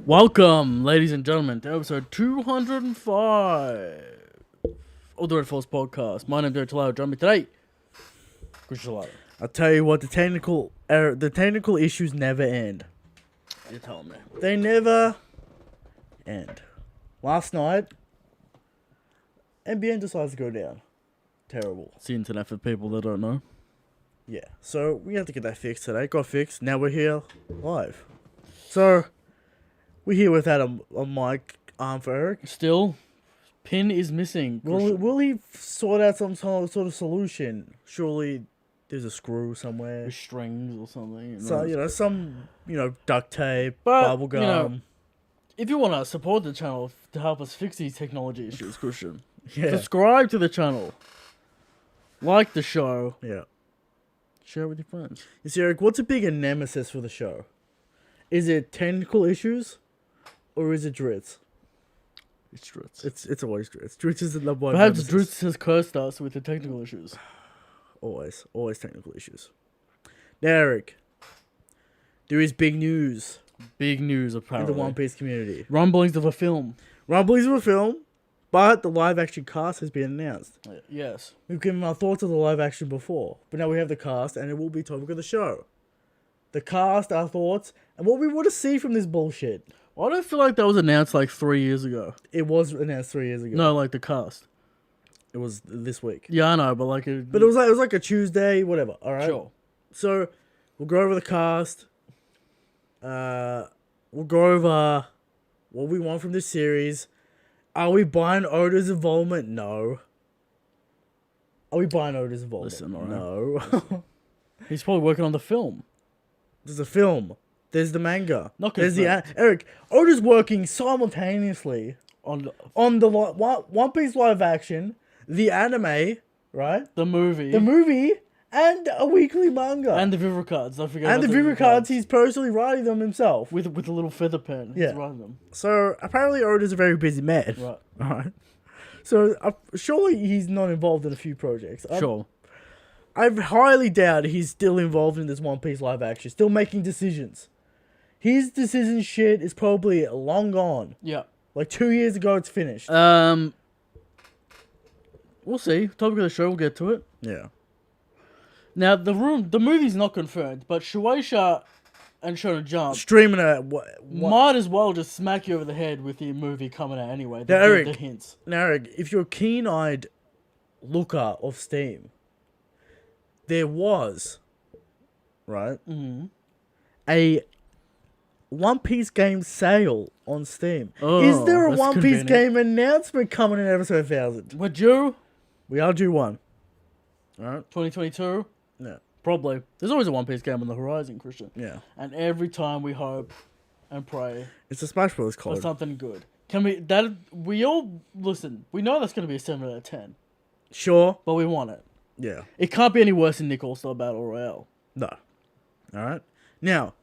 Welcome, ladies and gentlemen, to episode 205 of the Red Force Podcast. My name is Derek Join me today, Chris Talato. I'll tell you what, the technical issues never end. You're telling me. They never end. Last night, NBN decides to go down. Terrible. It's the internet for people that don't know. Yeah, so we have to get that fixed today. Got fixed. Now we're here live. So, we're here without a mic arm for Eric. Still, pin is missing. Will he sort out some sort of solution? Surely there's a screw somewhere. With strings or something. So, some duct tape, But, bubble gum. If you want to support the channel to help us fix these technology issues, Christian, Yeah. subscribe to the channel. Like the show. Yeah. Share it with your friends. You see, Eric, what's a bigger nemesis for the show? Is it technical issues, or is it Dritz? It's Dritz. It's always Dritz. Dritz is the number one. Perhaps nemesis. Dritz has cursed us with the technical issues. Always technical issues. Now, Eric, there is big news Big news, in apparently. the One Piece community. Rumblings of a film. Rumblings of a film, but the live action cast has been announced. Yes. We've given our thoughts of the live action before, but now we have the cast, and it will be topic of the show. The cast, our thoughts, and what we want to see from this bullshit. Why do I feel like that was announced like 3 years ago? It was announced 3 years ago. No, like the cast. It was this week. Yeah, I know, but like... It was like a Tuesday, whatever. All right. Sure. So we'll go over the cast. We'll go over what we want from this series. Are we buying Oda's involvement? No. Are we buying Oda's involvement? Listen, alright. No. He's probably working on the film. There's a film. There's the manga. Not There's confirmed. Eric. Oda's working simultaneously On on the One Piece live action, the anime, right? the movie. The movie, and a weekly manga. And the Viver cards. Don't forget And the about Viver cards, he's personally writing them himself. With a little feather pen. Yeah. He's writing them. So, apparently Oda's a very busy man. Right. Alright. So, surely he's not involved in a few projects. Sure. I highly doubt he's still involved in this One Piece live action. Still making decisions. His decision shit is probably long gone. Yeah. Like 2 years ago, it's finished. We'll see. Topic of the show, we'll get to it. Yeah. Now, the movie's not confirmed, but Shueisha and Shonen Jump Streaming it. What? might as well just smack you over the head with the movie coming out anyway. Now, Eric, The hints. Now, Eric, if you're a keen-eyed looker of Steam, there was, right, a One Piece game sale on Steam. Oh, Is there a that's One Piece convenient. game announcement coming in episode 1000? Would you? We are due one. Alright? 2022? Yeah. Probably. There's always a One Piece game on the horizon, Christian. Yeah. And every time we hope and pray It's a Smash Bros. for code. something good. We all, listen, we know that's going to be a 7 out of 10, Sure. but we want it. Yeah. It can't be any worse than Nick All-Star Battle Royale. No. Alright? Now,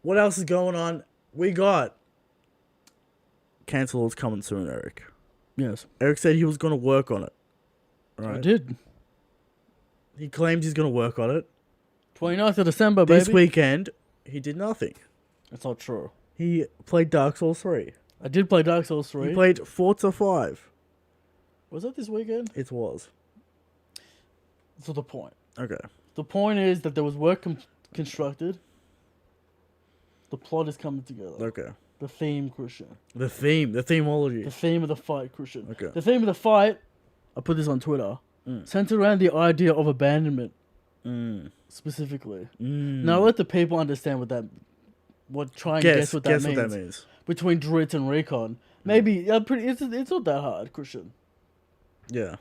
what else is going on? We got Cancel's coming soon, Eric. Yes. Eric said he was going to work on it. I Alright? did. He claims he's going to work on it. 29th of December, baby. This weekend, he did nothing. That's not true. He played Dark Souls 3. I did play Dark Souls 3. He played Forza 5. Was that this weekend? It was. That's not the point. Okay. The point is that there was work constructed. The plot is coming together. Okay. The theme, Christian. The themology. The theme of the fight, Christian. Okay. The theme of the fight, I put this on Twitter, centered around the idea of abandonment, specifically. Now let the people understand try and guess what that means. Between Dritz and Recon. Maybe, it's not that hard, Christian. Yeah.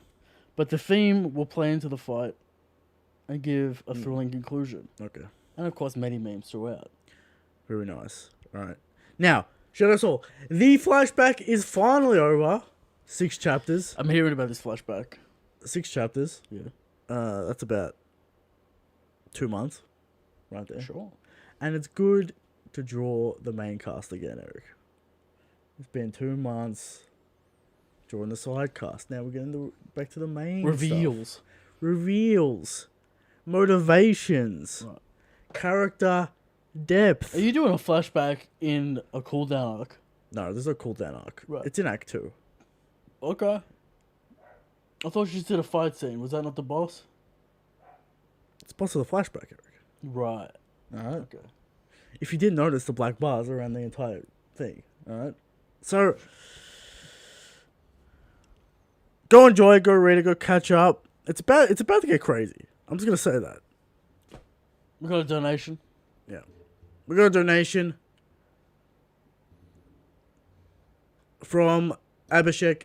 But the theme will play into the fight and give a thrilling conclusion. Okay. And of course, many memes throughout. Very nice. Alright. Now, show us all. The flashback is finally over. 6 chapters. I'm hearing about this flashback. 6 chapters. Yeah. That's about 2 months. Right there. Sure. And it's good to draw the main cast again, Eric. It's been 2 months drawing the side cast. Now we're getting back to the main Reveals. stuff. Reveals. Motivations. Right. Character depth. Are you doing a flashback in a cooldown arc? No, there's no cooldown arc. Right. It's in Act 2. Okay. I thought you just did a fight scene. Was that not the boss? It's boss of the flashback, Eric. Right. Alright. Okay. If you didn't notice the black bars around the entire thing. Alright? So, go enjoy it, go read it, go catch up. It's about to get crazy. I'm just going to say that. We got a donation. Yeah. We got a donation from Abhishek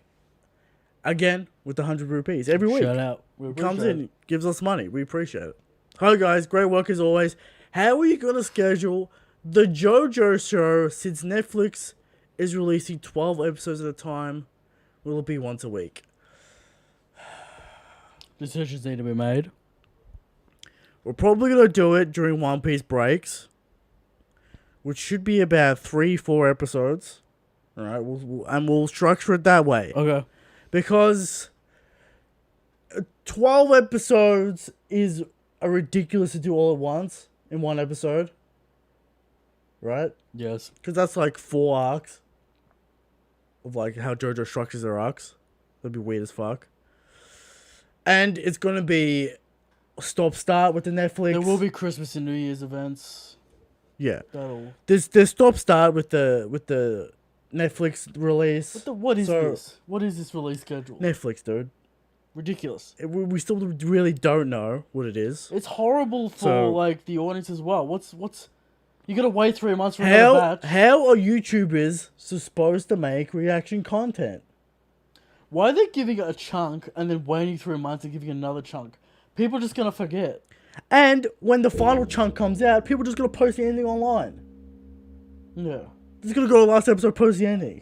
again with the 100 rupees every week. Shout out. We Comes in, gives us money. We appreciate it. Hi guys, great work as always. How are you going to schedule the JoJo show since Netflix is releasing 12 episodes at a time? Will it be once a week? Decisions need to be made. We're probably going to do it during One Piece breaks, which should be about 3-4 episodes. All right, we'll structure it that way. Okay. Because 12 episodes is ridiculous to do all at once in one episode. Right? Yes. Because that's like 4 arcs of like how JoJo structures their arcs. That'd be weird as fuck. And it's going to be stop-start with the Netflix. There will be Christmas and New Year's events. Yeah. That'll... There's stop-start with the Netflix release. What is this? What is this release schedule? Netflix, dude. Ridiculous. We still really don't know what it is. It's horrible for like the audience as well. What's you gotta wait 3 months for another batch. How are YouTubers supposed to make reaction content? Why are they giving it a chunk and then waiting 3 months and giving another chunk? People are just gonna forget. And when the final chunk comes out, people are just gonna post the ending online. Yeah. Just gonna go to the last episode, post the ending.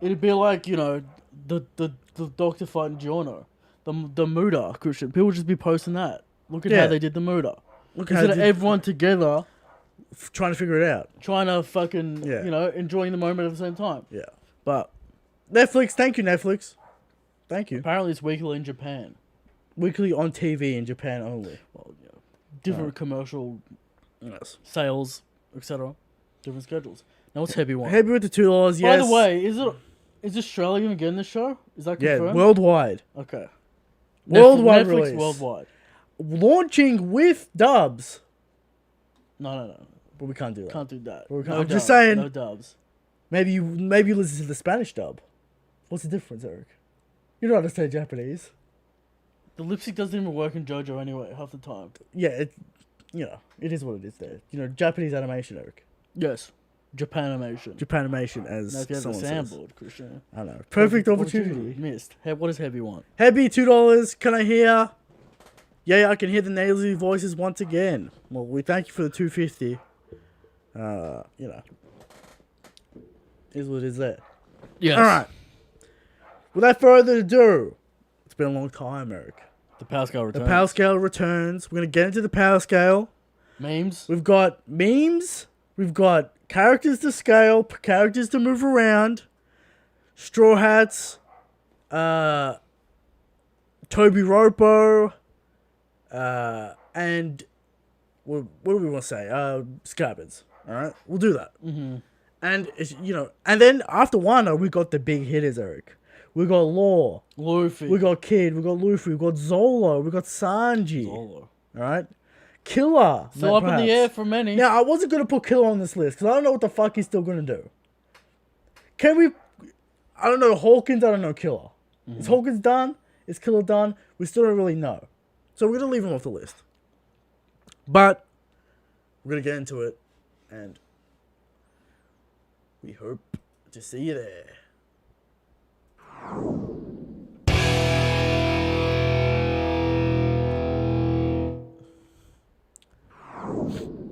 It'd be like, you know, the doctor fighting Giorno. The Muda, Christian. People would just be posting that. Look at how they did the Muda. Instead of everyone together trying to figure it out. Trying to fucking, you know, enjoying the moment at the same time. Yeah. But Netflix, thank you, Netflix. Thank you. Apparently it's weekly in Japan. Weekly on TV in Japan only. Well, yeah. Different commercial sales, etc. Different schedules. Now what's Heavy want? Heavy with the $2, yes. By the way, is Australia even getting this show? Is that confirmed? Yeah, worldwide. Okay. Worldwide Netflix release. Worldwide. Launching with dubs. No. But we can't do that. Can't do that. I'm just saying. No dubs. Maybe you listen to the Spanish dub. What's the difference, Eric? You don't understand Japanese. The lipstick doesn't even work in JoJo anyway, half the time. Yeah, it is what it is there. You know, Japanese animation, Eric. Yes. Japanimation, as now if you have someone the says. soundboard, Christian. I know. Perfect opportunity. Missed. Hey, what does Heavy want? Heavy, $2. Can I hear? Yeah, I can hear the nasally voices once again. Well, we thank you for the $2.50. You know. Is what it is there. Yes. Alright. Without further ado, it's been a long time, Eric. The Powerscale returns. The Powerscale returns. We're going to get into the Powerscale. Memes. We've got memes. We've got characters to scale, characters to move around, Straw Hats, Tobi Roppo, and what do we want to say? Scabbards. All right, we'll do that. Mm-hmm. And and then after Wano, we got the big hitters, Eric. We got Law, Luffy. we got Kid, we got Luffy, we got Zolo, we got Sanji. All right. Killer. Still up in the air for many. Now, I wasn't going to put Killer on this list because I don't know what the fuck he's still going to do. Can we... I don't know Hawkins, I don't know Killer. Mm-hmm. Is Hawkins done? Is Killer done? We still don't really know. So we're going to leave him off the list. But we're going to get into it. And we hope to see you there.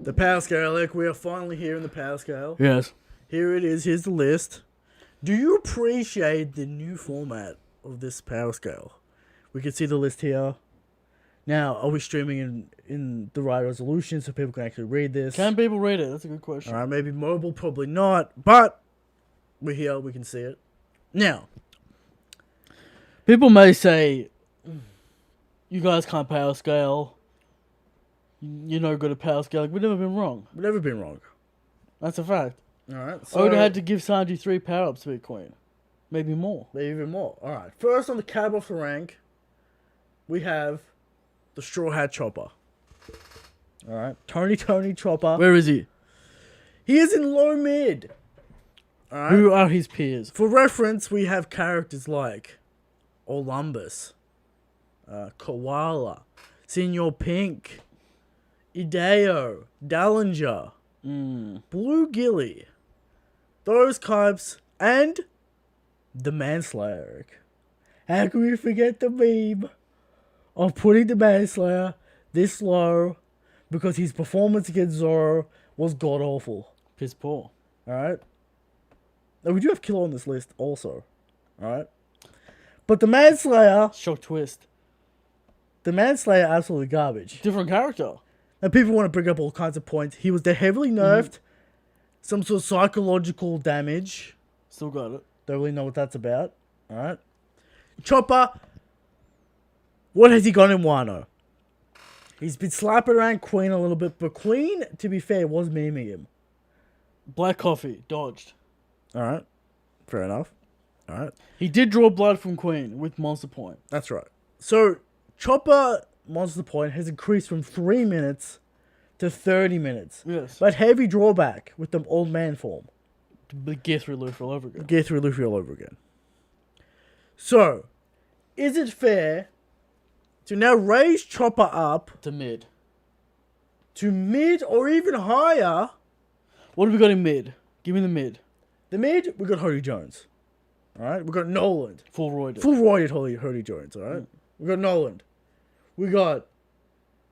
The Powerscale, Alec. We are finally here in the Powerscale. Yes. Here it is. Here's the list. Do you appreciate the new format of this Powerscale? We can see the list here. Now, are we streaming in the right resolution so people can actually read this? Can people read it? That's a good question. All right, maybe mobile, probably not. But we're here. We can see it. Now, people may say, you guys can't Powerscale. you're no good at Powerscale. Like, we've never been wrong. We've never been wrong. That's a fact. Alright, So I would have had to give Sanji 3 power-ups to be queen. Maybe more. Maybe even more. Alright, first on the cab off the rank, we have the Straw Hat Chopper. Alright, Tony Chopper. Where is he? He is in low mid. Alright. Who are his peers? For reference, we have characters like Olympus, Koala, Senor Pink, Ideo, Dallinger, Blue Gilly, those types, and the Manslayer, Eric. How can we forget the meme of putting the Manslayer this low because his performance against Zoro was god-awful? Piss poor. Alright? Now, we do have Killer on this list also. Alright? But the Manslayer... Shock twist. The Manslayer, absolutely garbage. Different character. And people want to bring up all kinds of points. He was heavily nerfed. Some sort of psychological damage. Still got it. Don't really know what that's about. Alright? Chopper. What has he got in Wano? He's been slapping around Queen a little bit. But Queen, to be fair, was memeing him. Black coffee. Dodged. Alright. Fair enough. Alright. He did draw blood from Queen with Monster Point. That's right. So, Chopper Monster Point has increased from 3 minutes to 30 minutes. Yes. But heavy drawback with the old man form. Gear through Luffy all over again. Gear through Luffy all over again. So, is it fair to now raise Chopper up To mid. to mid or even higher? What have we got in mid? Give me the mid. The mid, we got Hody Jones. Alright? We got Noland. Full roided. Full roided Hody Jones, alright? We got Noland. We got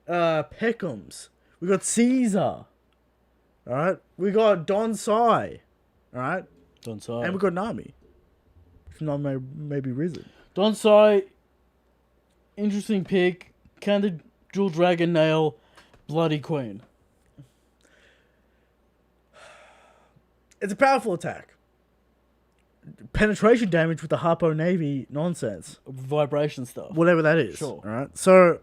Peckham's. We got Caesar. Alright? We got Don Sai. Alright? Don Sai. And we got Nami. If not, maybe Risen. Don Sai. Interesting pick. Can the Jewel Dragon nail Bloody Queen? It's a powerful attack. Penetration damage with the Harpo Navy nonsense. Vibration stuff. Whatever that is. Sure. Alright? So,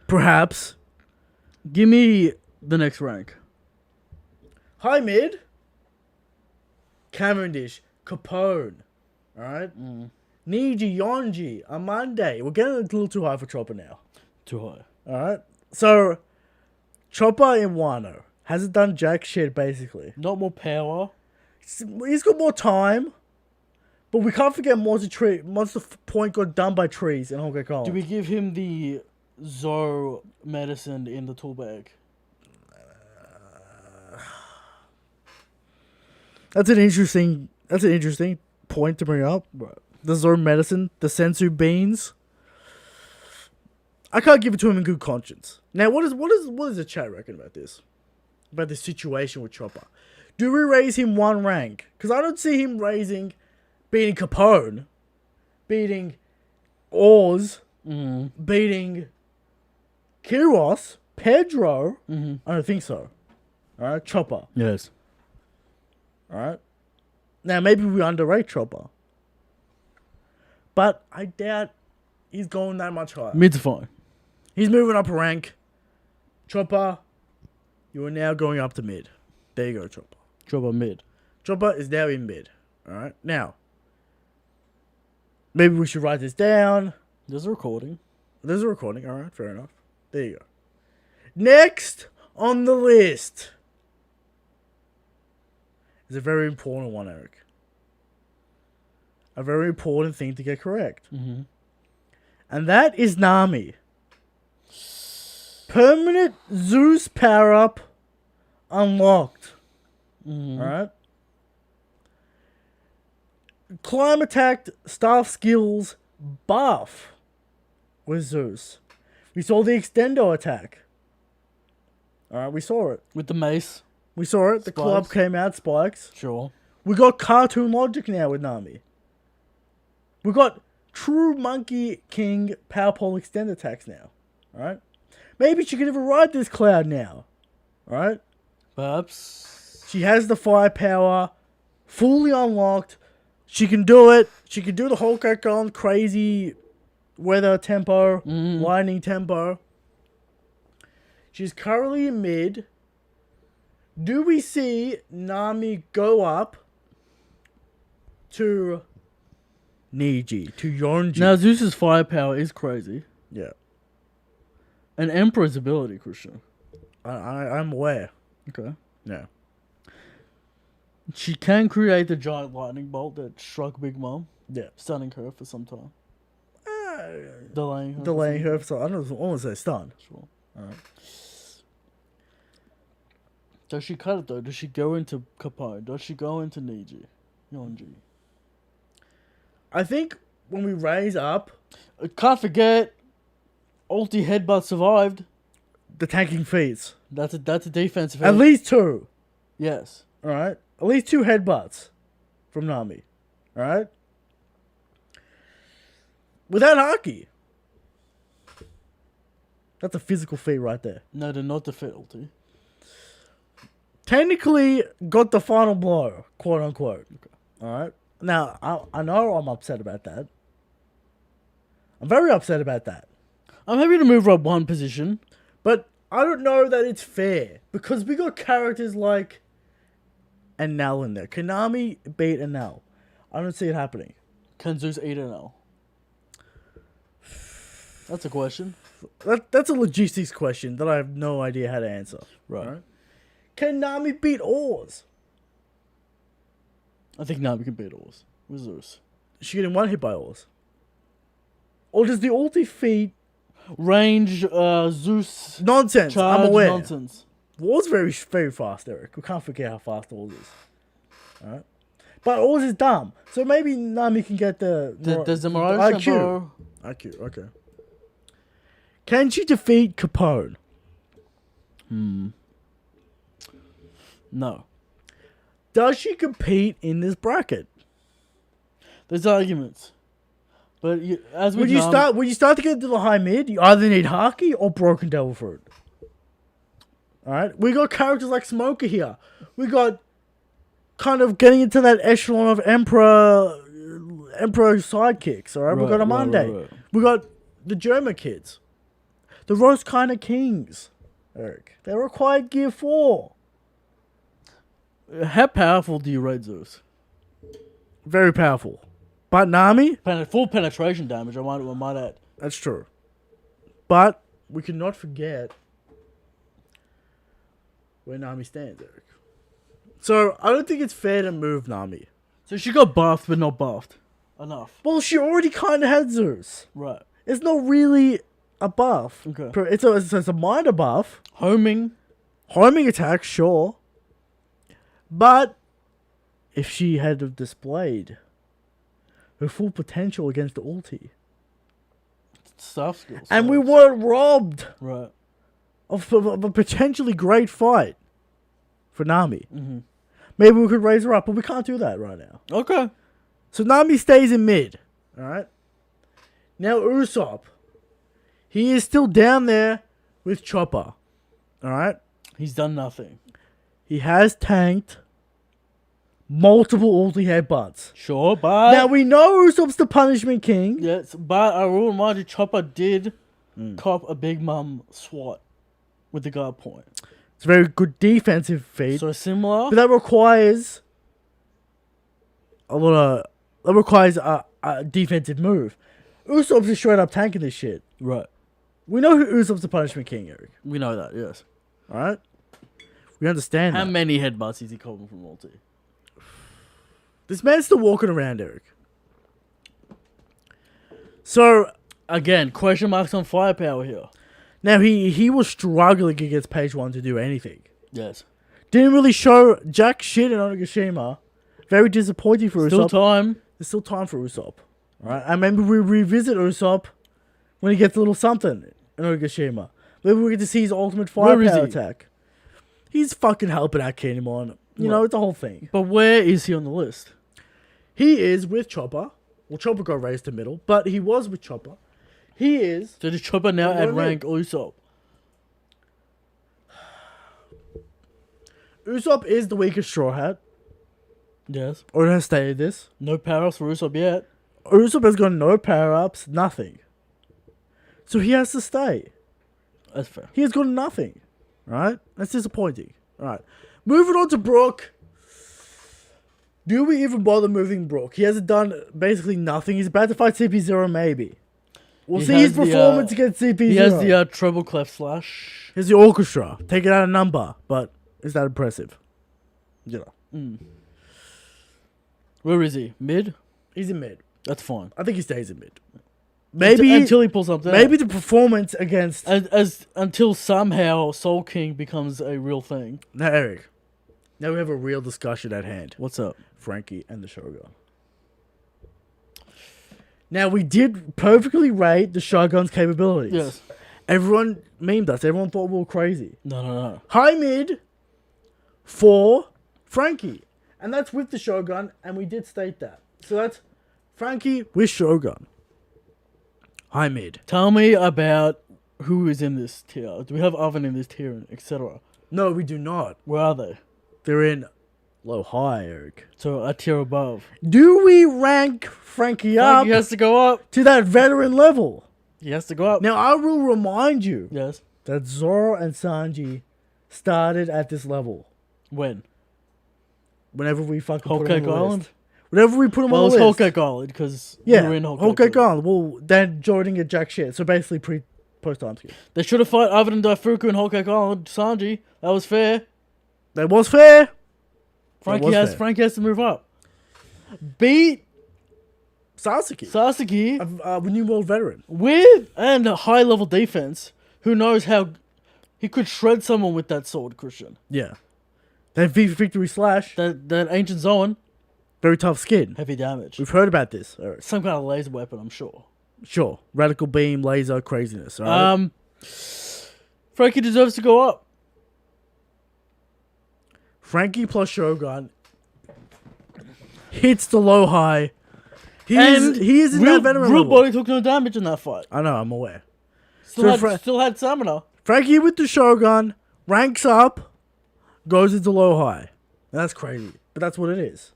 perhaps, Give me the next rank. high mid, Cavendish, Capone. Alright? Niji, Yonji, Amande. We're getting a little too high for Chopper now. Too high. Alright? So, Chopper in Wano hasn't done jack shit, basically. Not more power. He's got more time, but we can't forget Monster Point got done by trees in Honkai Kong. Do we give him the Zoro medicine in the tool bag? That's an interesting point to bring up. Right. The Zoro medicine, the sensu beans. I can't give it to him in good conscience. Now, what does the chat reckon about this? About this situation with Chopper? Do we raise him one rank? Because I don't see him beating Capone, beating Oz, beating Kiros, Pedro. I don't think so. Alright, Chopper. Yes. Alright? Now, maybe we underrate Chopper. But I doubt he's going that much higher. Mid's fine. He's moving up a rank. Chopper, you are now going up to mid. There you go, Chopper. Chopper mid. Chopper is now in mid. Alright? Now, maybe we should write this down. There's a recording. There's a recording. Alright, fair enough. There you go. Next on the list is a very important one, Eric. A very important thing to get correct. And that is Nami. Permanent Zeus power-up unlocked. Alright? Climb attack staff skills buff with Zeus. We saw the extendo attack. Alright, we saw it. With the mace. We saw it. The Spikes. club came out, spikes. Sure. We got cartoon logic now with Nami. We got true Monkey King power pole extend attacks now. Alright? Maybe she could even ride this cloud now. Alright? Perhaps. She has the firepower fully unlocked. She can do it. She can do the whole on crazy weather tempo, lightning tempo. She's currently in mid. Do we see Nami go up to Niji, to Yonji? Now, Zeus's firepower is crazy. Yeah. And Emperor's ability, Christian. I'm aware. Okay. Yeah. She can create the giant lightning bolt that struck Big Mom. Yeah. Stunning her for some time. Delaying her for some time. I don't want to say stun. Sure. Alright. Does she cut it though? Does she go into Capone? Does she go into Niji? Yonji? I think when we raise up... Can't forget, ulti headbutt survived. The tanking feats. That's a defensive At least 2. Yes. Alright? At least 2 headbutts from Nami. Alright? Without Haki. That's a physical feat right there. No, they're not the fit ulti. Technically got the final blow, quote unquote. Okay. Alright? Now, I know I'm upset about that. I'm very upset about that. I'm happy to move her up one position. But I don't know that it's fair. Because we got characters like Enel in there. Can Nami beat Enel? I don't see it happening. Can Zeus eat an L? That's a question. That's a logistics question that I have no idea how to answer. Right. Can Nami beat Oars? I think Nami can beat Oars with Zeus. Is she getting one hit by Oars? Or does the ulti feat... Range, Zeus... Nonsense, charge, I'm aware. Nonsense. Oars very, very fast, Eric. We can't forget how fast Oars is. Alright? But Oars is dumb. So maybe Nami can get the IQ. IQ, okay. Can she defeat Capone? No. Does she compete in this bracket? There's arguments. But as when you start to get into the high mid, you either need Haki or Broken Devil Fruit. Alright? We got characters like Smoker here. We got kind of getting into that echelon of Emperor sidekicks, alright? We got a Monday. Right. We got the German kids. The Rose kind of Kings, Eric. They required Gear 4. How powerful do you rate Zeus? Very powerful. But Nami? Full penetration damage, I might add. That's true. But we cannot forget where Nami stands, Eric. So I don't think it's fair to move Nami. So she got buffed, but not buffed enough. Well, she already kind of had Zeus. Right. It's not really a buff. Okay. It's a minor buff. Homing attack, sure. But if she had displayed her full potential against the ulti, stuff skills, and we were robbed, right, of a potentially great fight for Nami. Mm-hmm. Maybe we could raise her up, but we can't do that right now. Okay. So Nami stays in mid. All right. Now Usopp, he is still down there with Chopper. All right. He's done nothing. He has tanked multiple ulti headbutts. Sure, but... Now, we know Usopp's the Punishment King. Yes, but I will remind you, Chopper did cop a Big Mom swat with the guard point. It's a very good defensive feat. So similar. But that requires a defensive move. Usopp's just straight up tanking this shit. Right. We know who Usopp's the Punishment King, Eric. We know that, yes. Alright? We understand How that. many headbutts is he copping from ulti? This man's still walking around, Eric. So, again, question marks on firepower here. Now, he was struggling against page 1 to do anything. Yes. Didn't really show jack shit in Onigashima. Very disappointing for Usopp. There's still time for Usopp. Right? And maybe we revisit Usopp when he gets a little something in Onigashima. Maybe we get to see his ultimate firepower attack. He's fucking helping out Kinemon. You know, it's a whole thing. But where is he on the list? He is with Chopper. Well, Chopper got raised to middle, but he was with Chopper. He is... So does Chopper now outrank Usopp? Usopp is the weakest Straw Hat. Yes. Or has stated this. No power-ups for Usopp yet. Usopp has got no power-ups, nothing. So he has to stay. That's fair. He has got nothing. Right? That's disappointing. Alright. Moving on to Brook. Do we even bother moving Brook? He hasn't done basically nothing. He's about to fight CP0 maybe. We'll see his performance against CP0. He has the treble clef slash. Here's the orchestra. Take it out of number. But is that impressive? You know. Where is he? Mid? He's in mid. That's fine. I think he stays in mid. Maybe until he pulls something. Maybe the performance against until somehow Soul King becomes a real thing. Now, Eric. Now we have a real discussion at hand. What's up? Frankie and the Shogun. Now we did perfectly rate the Shogun's capabilities. Yes. Everyone memed us. Everyone thought we were crazy. No. High mid for Frankie. And that's with the Shogun, and we did state that. So that's Frankie with Shogun. High mid. Tell me about who is in this tier. Do we have Oven in this tier, etc.? No, we do not. Where are they? They're in low high, Eric. So a tier above. Do we rank Frankie up? He has to go up to that veteran level. He has to go up. Now I will remind you. Yes. That Zoro and Sanji started at this level. When? Whenever we fucking Whole put them on Cake the Island? list. Whenever we put them on the list. Well, it was Whole Cake Island because we were in Whole Cake Island. Well, then joining a jack shit. So basically post time skip. They should have fought Oven and Daifuku in Whole Cake Island. Sanji. That was fair. That was fair. Frankie has to move up. Beat Sasaki. A new world veteran. With and a high level defense. Who knows how he could shred someone with that sword, Christian. Yeah. That victory slash. That ancient Zoan. Very tough skin. Heavy damage. We've heard about this. Some kind of laser weapon, I'm sure. Sure. Radical beam, laser, craziness. Right? Frankie deserves to go up. Frankie plus Shogun hits the low high. He is in that veteran real level. body took no damage in that fight. I know, I'm aware. Still had stamina. Frankie with the Shogun ranks up, goes into low high. That's crazy, but that's what it is.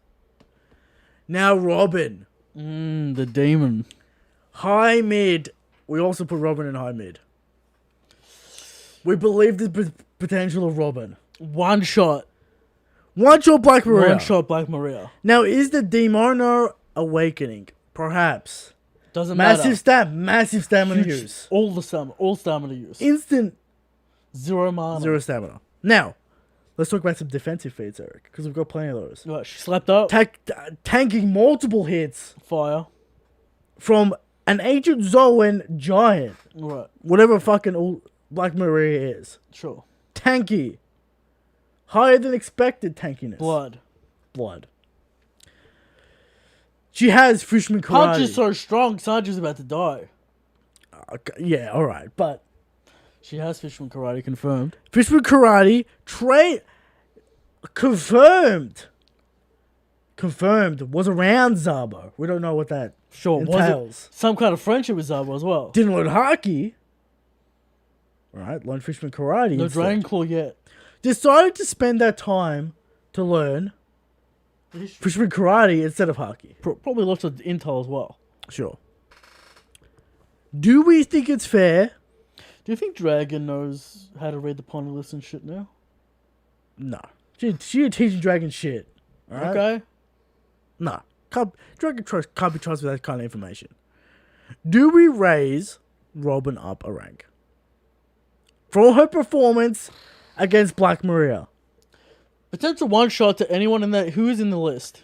Now Robin. The demon. High mid. We also put Robin in high mid. We believe the potential of Robin. One shot Black Maria. One shot Black Maria. Now, is the Demono awakening? Perhaps. Doesn't matter. Massive stamina use. All stamina use. Instant. Zero mana. Zero stamina. Now, let's talk about some defensive feats, Eric, because we've got plenty of those. Right, she slapped up. Tanking multiple hits. Fire. From an ancient Zoan giant. Right. Whatever fucking Black Maria is. Sure. Tanky. Higher than expected tankiness. Blood. She has Fisherman Karate. Punch is so strong, Sanji's about to die. Yeah, alright, but... She has Fisherman Karate confirmed. Fisherman Karate, confirmed, was around Zabo. We don't know what that entails. Was it some kind of friendship with Zabo as well? Didn't learn Haki. Alright, learn Fisherman Karate No instead. Dragon Claw yet. Decided to spend that time to learn Fisherman Karate instead of Haki. Probably lots of intel as well. Sure. Do we think it's fair? Do you think Dragon knows how to read the Pony list and shit now? No. She teaching Dragon shit. Right? Okay. No. Dragon can't be trusted with that kind of information. Do we raise Robin up a rank? For her performance against Black Maria. Potential one shot to anyone in that. Who is in the list?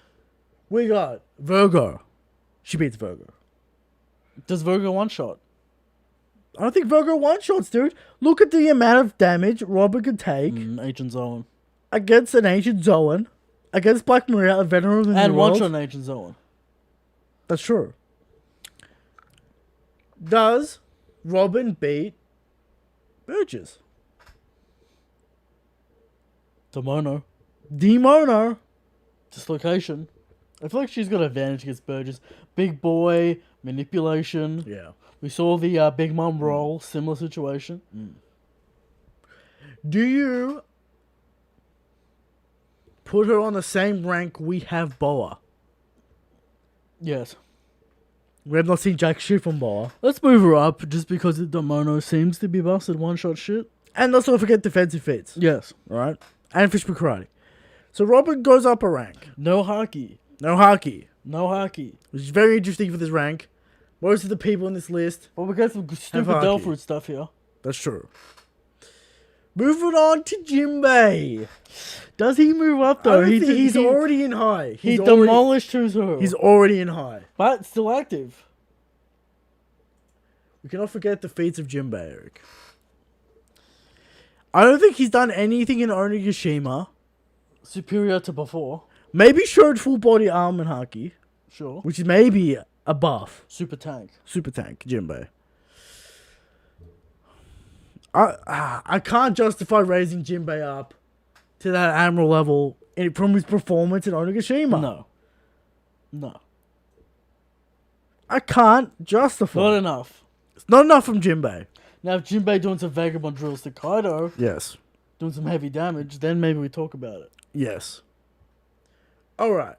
We got Virgo. She beats Virgo. Does Virgo one shot? I don't think Virgo one shots, dude. Look at the amount of damage Robin could take Ancient Zoan. Against an ancient Zoan. Against Black Maria, a veteran of the And New one World. shot an Ancient Zoan. That's true. Does Robin beat Burgess? Demono. Dislocation. I feel like she's got an advantage against Burgess. Big boy, manipulation. Yeah. We saw the Big Mom roll, similar situation. Do you put her on the same rank we have Boa? Yes. We have not seen jack shit from Boa. Let's move her up just because the Demono seems to be busted one-shot shit. And let's not forget defensive feats. Yes. Right? And fishbook karate. So Robin goes up a rank. No haki. No haki. No haki. Which is very interesting for this rank. Most of the people in this list. Well, we got some stupid Delphoid stuff here. That's true. Moving on to Jinbei. Does he move up though? He's already in high. He demolished Usopp. He's already in high. But still active. We cannot forget the feats of Jinbei, Eric. I don't think he's done anything in Onigashima superior to before. Maybe showed full body arm and haki. Sure. Which is maybe a buff. Super tank, Jinbei. I can't justify raising Jinbei up to that Admiral level from his performance in Onigashima. No. I can't justify. Not enough. It's not enough from Jinbei. Now, if Jinbei doing some vagabond drills to Kaido, yes, doing some heavy damage, then maybe we talk about it. Yes. Alright.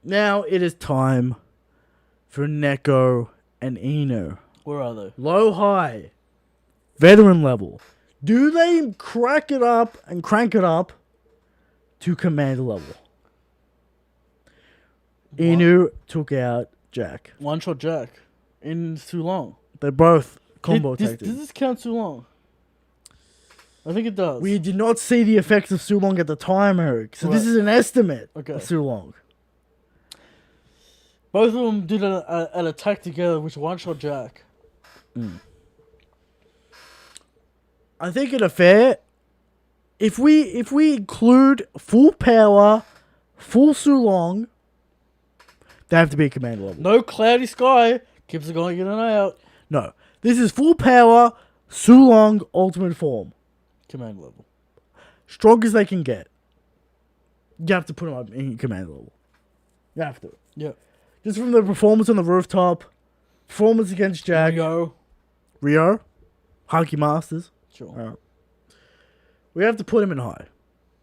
Now it is time for Neko and Inu. Where are they? Low, high. Veteran level. Do they crack it up and crank it up to commander level? Inu took out Jack. One shot Jack. In Sulong. They're both combo tactics. Does this count Sulong? I think it does. We did not see the effects of Sulong at the time, Eric. So this is an estimate of Sulong. Both of them did an attack together, which one shot Jack. I think in a fair, if we include full power, full Sulong, they have to be commander level. No cloudy sky keeps it going in and out. No, this is full power, Sulong ultimate form. Command level. Strong as they can get. You have to put them up in command level. You have to. Yeah. Just from the performance on the rooftop, performance against Jack. Rio. Haki Masters. Sure. Right. We have to put him in high.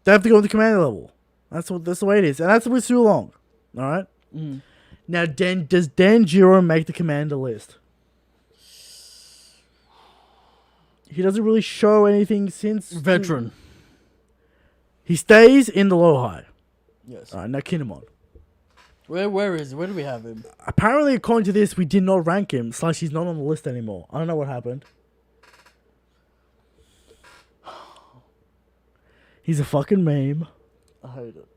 They have to go into commander level. That's the way it is. And that's with Sulong. Alright? Now, does Danjiro make the commander list? He doesn't really show anything since... Veteran. He stays in the low high. Yes. Alright, now Kinemon. Where is he? Where do we have him? Apparently, according to this, we did not rank him. / he's not on the list anymore. I don't know what happened. He's a fucking meme. I hate it.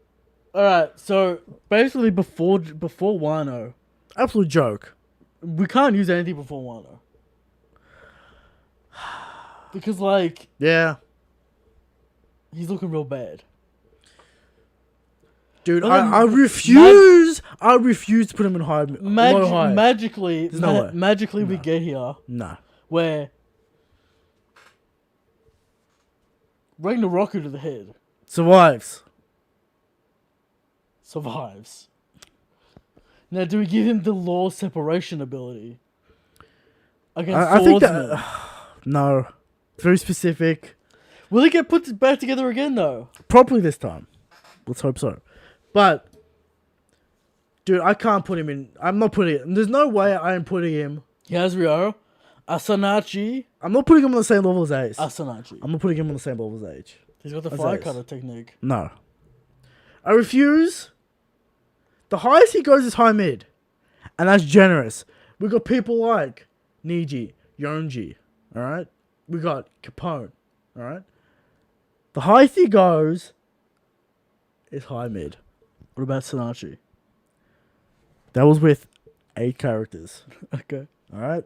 Alright, so basically before Wano... Absolute joke. We can't use anything before Wano. Because, like... Yeah. He's looking real bad. Dude, I refuse. I refuse to put him in high. Low high. Magically, no magically we get here. No. Where... Ragnaroku to the head. Survives. Now, do we give him the law separation ability? Against I think that... no. Very specific. Will he get put back together again, though? Properly this time. Let's hope so. But... Dude, I can't put him in... I'm not putting it... There's no way I am putting him... He has Ryo. Asanachi. I'm not putting him on the same level as Ace. Asanachi. I'm not putting him on the same level as Ace. He's got the fire cutter technique. No. I refuse. The highest he goes is high mid. And that's generous. We got people like Niji, Yonji. Alright? We got Capone. Alright? The highest he goes is high mid. What about Sanachi? That was with 8 characters. Okay. Alright?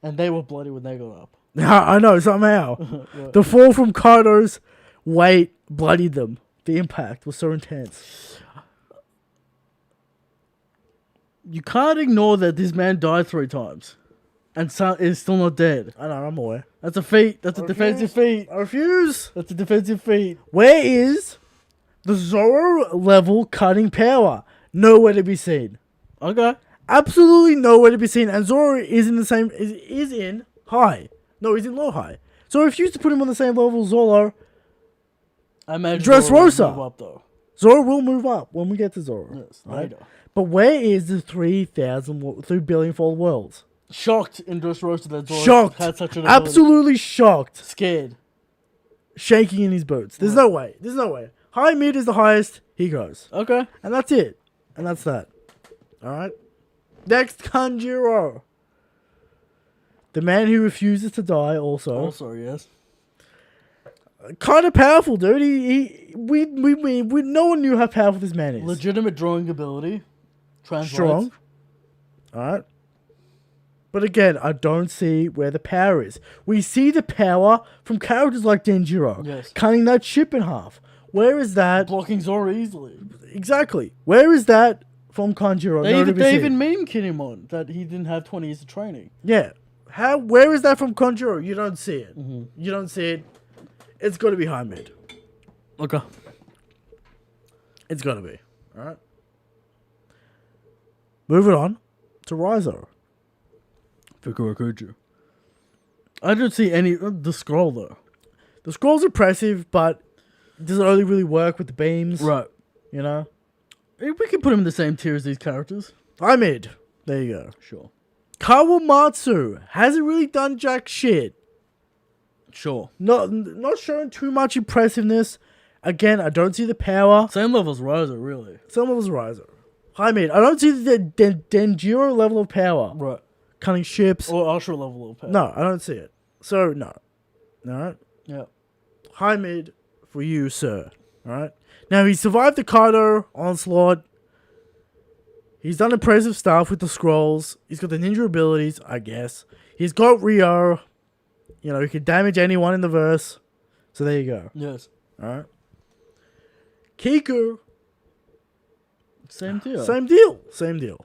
And they were bloody when they got up. I know, somehow. The fall from Kaido's weight bloodied them. The impact was so intense. You can't ignore that this man died 3 times. And is still not dead. I know, I'm aware. That's a feat. That's a defensive feat. I refuse. That's a defensive feat. Where is the Zoro level cutting power? Nowhere to be seen. Okay. Absolutely nowhere to be seen. And Zoro is in the same... is in high. No, he's in low high. So I refuse to put him on the same level as Zoro. I imagine Dressrosa. Zoro will move up, though. Zoro will move up when we get to Zoro. Yes, later. But where is the 3 billion fold worlds? Shocked in Dressrosa that Zoro Shocked. had such an ability. Absolutely shocked. Scared. Shaking in his boots. There's no way. There's no way. High mid is the highest. He goes. Okay. And that's it. And that's that. Alright. Next, Kanjuro. The man who refuses to die also. Also, yes. Kind of powerful, dude. We no one knew how powerful this man is. Legitimate drawing ability. Translates. Strong. Alright. But again, I don't see where the power is. We see the power from characters like Denjiro. Yes. Cutting that ship in half. Where is that? Blocking Zoro easily. Exactly. Where is that from Kanjuro? They even meme Kinemon that he didn't have 20 years of training. Yeah. Where is that from Kanjuro? You don't see it. Mm-hmm. You don't see it. It's got to be high mid. Okay. It's got to be. Alright. Moving on to Rizo. Fukurakuju. I don't see any... the scroll, though. The scroll's impressive, but does it only really work with the beams? Right. You know? We can put him in the same tier as these characters. High mid. There you go. Sure. Kawamatsu hasn't really done jack shit. Sure. Not showing too much impressiveness. Again, I don't see the power. Same level as Rizo, really. Some of us Rizo. High mid. I don't see the Denjiro level of power. Right. Cutting ships. Or Ultra level of power. No, I don't see it. So, no. Alright? Yeah. High mid for you, sir. Alright? Now, he survived the Kaido onslaught. He's done impressive stuff with the scrolls. He's got the ninja abilities, I guess. He's got Rio. You know, he can damage anyone in the verse. So there you go. Yes. Alright? Kiku. Same deal. Same deal. Same deal.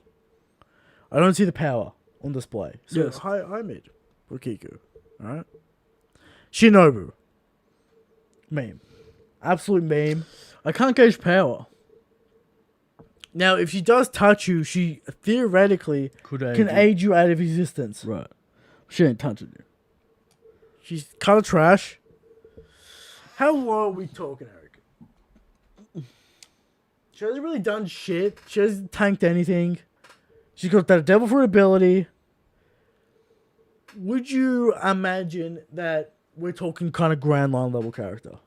I don't see the power on display. So Yes. high mid for Kiku. Alright? Shinobu. Meme. Absolute meme. I can't gauge power. Now, if she does touch you, she theoretically can aid you out of existence. Right. She ain't touching you. She's kind of trash. How low are we talking, Eric? She hasn't really done shit. She hasn't tanked anything. She's got that devil fruit ability. Would you imagine that we're talking kind of Grand Line level character?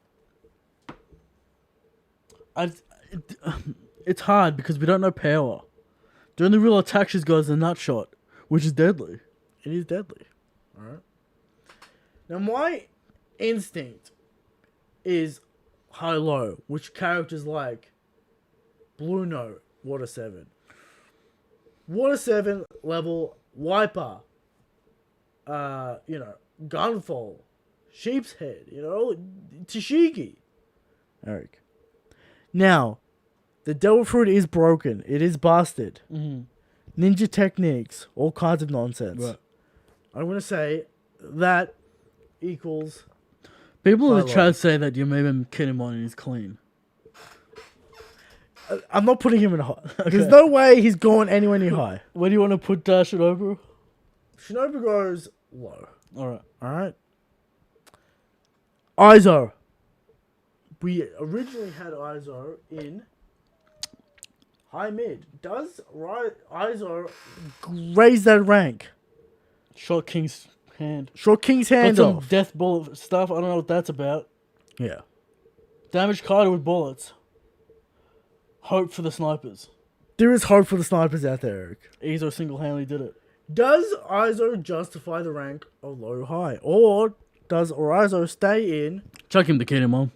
It's hard because we don't know power. The only real attack she's got is a nut shot, which is deadly. It is deadly. Alright. Now, my instinct is high-low, which characters like Blue Note, Water 7. Water 7 level Wiper. Gunfall. Sheep's Head. Tashigi. Eric. Now, the Devil Fruit is broken. It is busted. Mm-hmm. Ninja techniques. All kinds of nonsense. Right. I'm going to say that equals... People in the chat say that you made him Kinemon and he's clean. I'm not putting him in high. Okay. There's no way he's going anywhere near high. Where do you want to put Shinobu? Shinobu goes low. Alright. Izo. We originally had Izo in high mid. Does Izo raise that rank? Short King's hand. Short King's hand got some off. death bullet stuff. I don't know what that's about. Yeah. Damage Kaido with bullets. Hope for the snipers. There is hope for the snipers out there, Eric. Izo single-handedly did it. Does Izo justify the rank of low-high? Or does Izo stay in... Chuck him to Kinemon.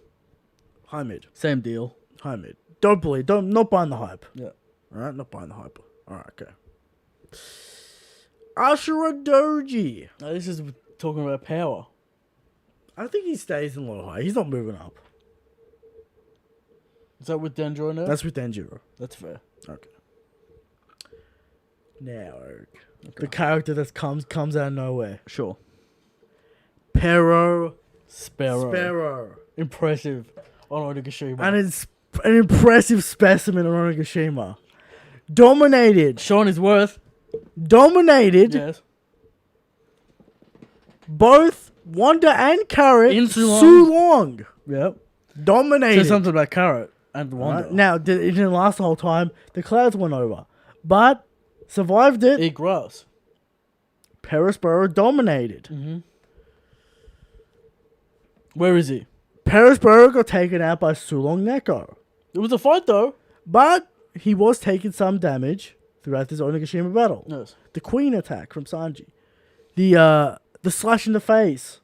High mid. Same deal. High mid. Not buying the hype. Yeah. Alright, not buying the hype. Alright, okay. Ashura Doji. Now, this is talking about power. I think he stays in low-high. He's not moving up. Is that with Denjiro now? That's with Denjiro. That's fair. Okay. Now, Eric. Okay. The character that comes out of nowhere. Sure. Perospero. Impressive on Onigashima. And it's an impressive specimen on Onigashima. Dominated. Showing his worth. Dominated. Yes. Both Wanda and Carrot. In Sulong. Yep. Dominated. Says something about Carrot and Wanda. Right. Now, it didn't last the whole time. The clouds went over. But survived it. Eat grass. Perospero dominated. Mm-hmm. Where is he? Perospero got taken out by Sulong Neko. It was a fight, though. But he was taking some damage throughout this Onigashima battle. Yes. The Queen attack from Sanji. The slash in the face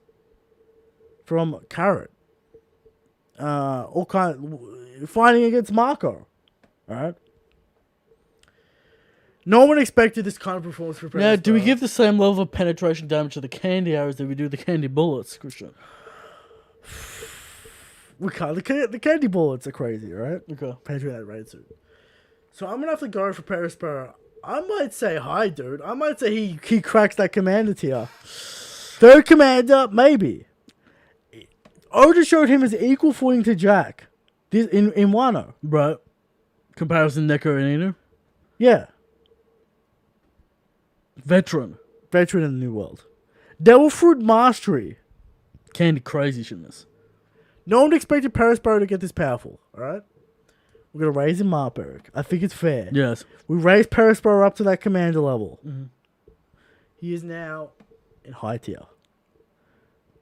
from Carrot. All kind fighting against Marco. Alright. No one expected this kind of performance from Perospero. Now, do we give the same level of penetration damage to the candy arrows that we do the candy bullets, Christian? We can't. The candy bullets are crazy, right? Okay. Penetrate that raid suit. So I'm gonna have to go for Perospero. I might say hi, dude. I might say he cracks that commander tier. Third commander, maybe. Oda showed him as equal footing to Jack. This in Wano. Right. Comparison Neko and Inu. Yeah. Veteran in the New World. Devil Fruit Mastery. Candy crazy shitness. No one expected Perospero to get this powerful, alright? We're going to raise him up, Eric. I think it's fair. Yes. We raised Perospero up to that commander level. Mm-hmm. He is now in high tier.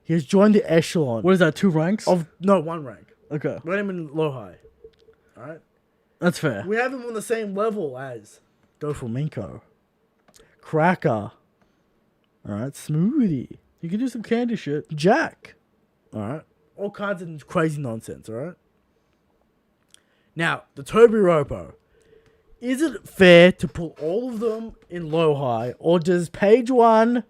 He has joined the echelon. What is that, 2 ranks? No, 1 rank. Okay. We had him in low high. Alright? That's fair. We have him on the same level as Doflamingo, Cracker, alright, Smoothie. You can do some candy shit. Jack. Alright? All kinds of crazy nonsense, alright? Now, the Tobi Roppo. Is it fair to put all of them in low high, or does page 1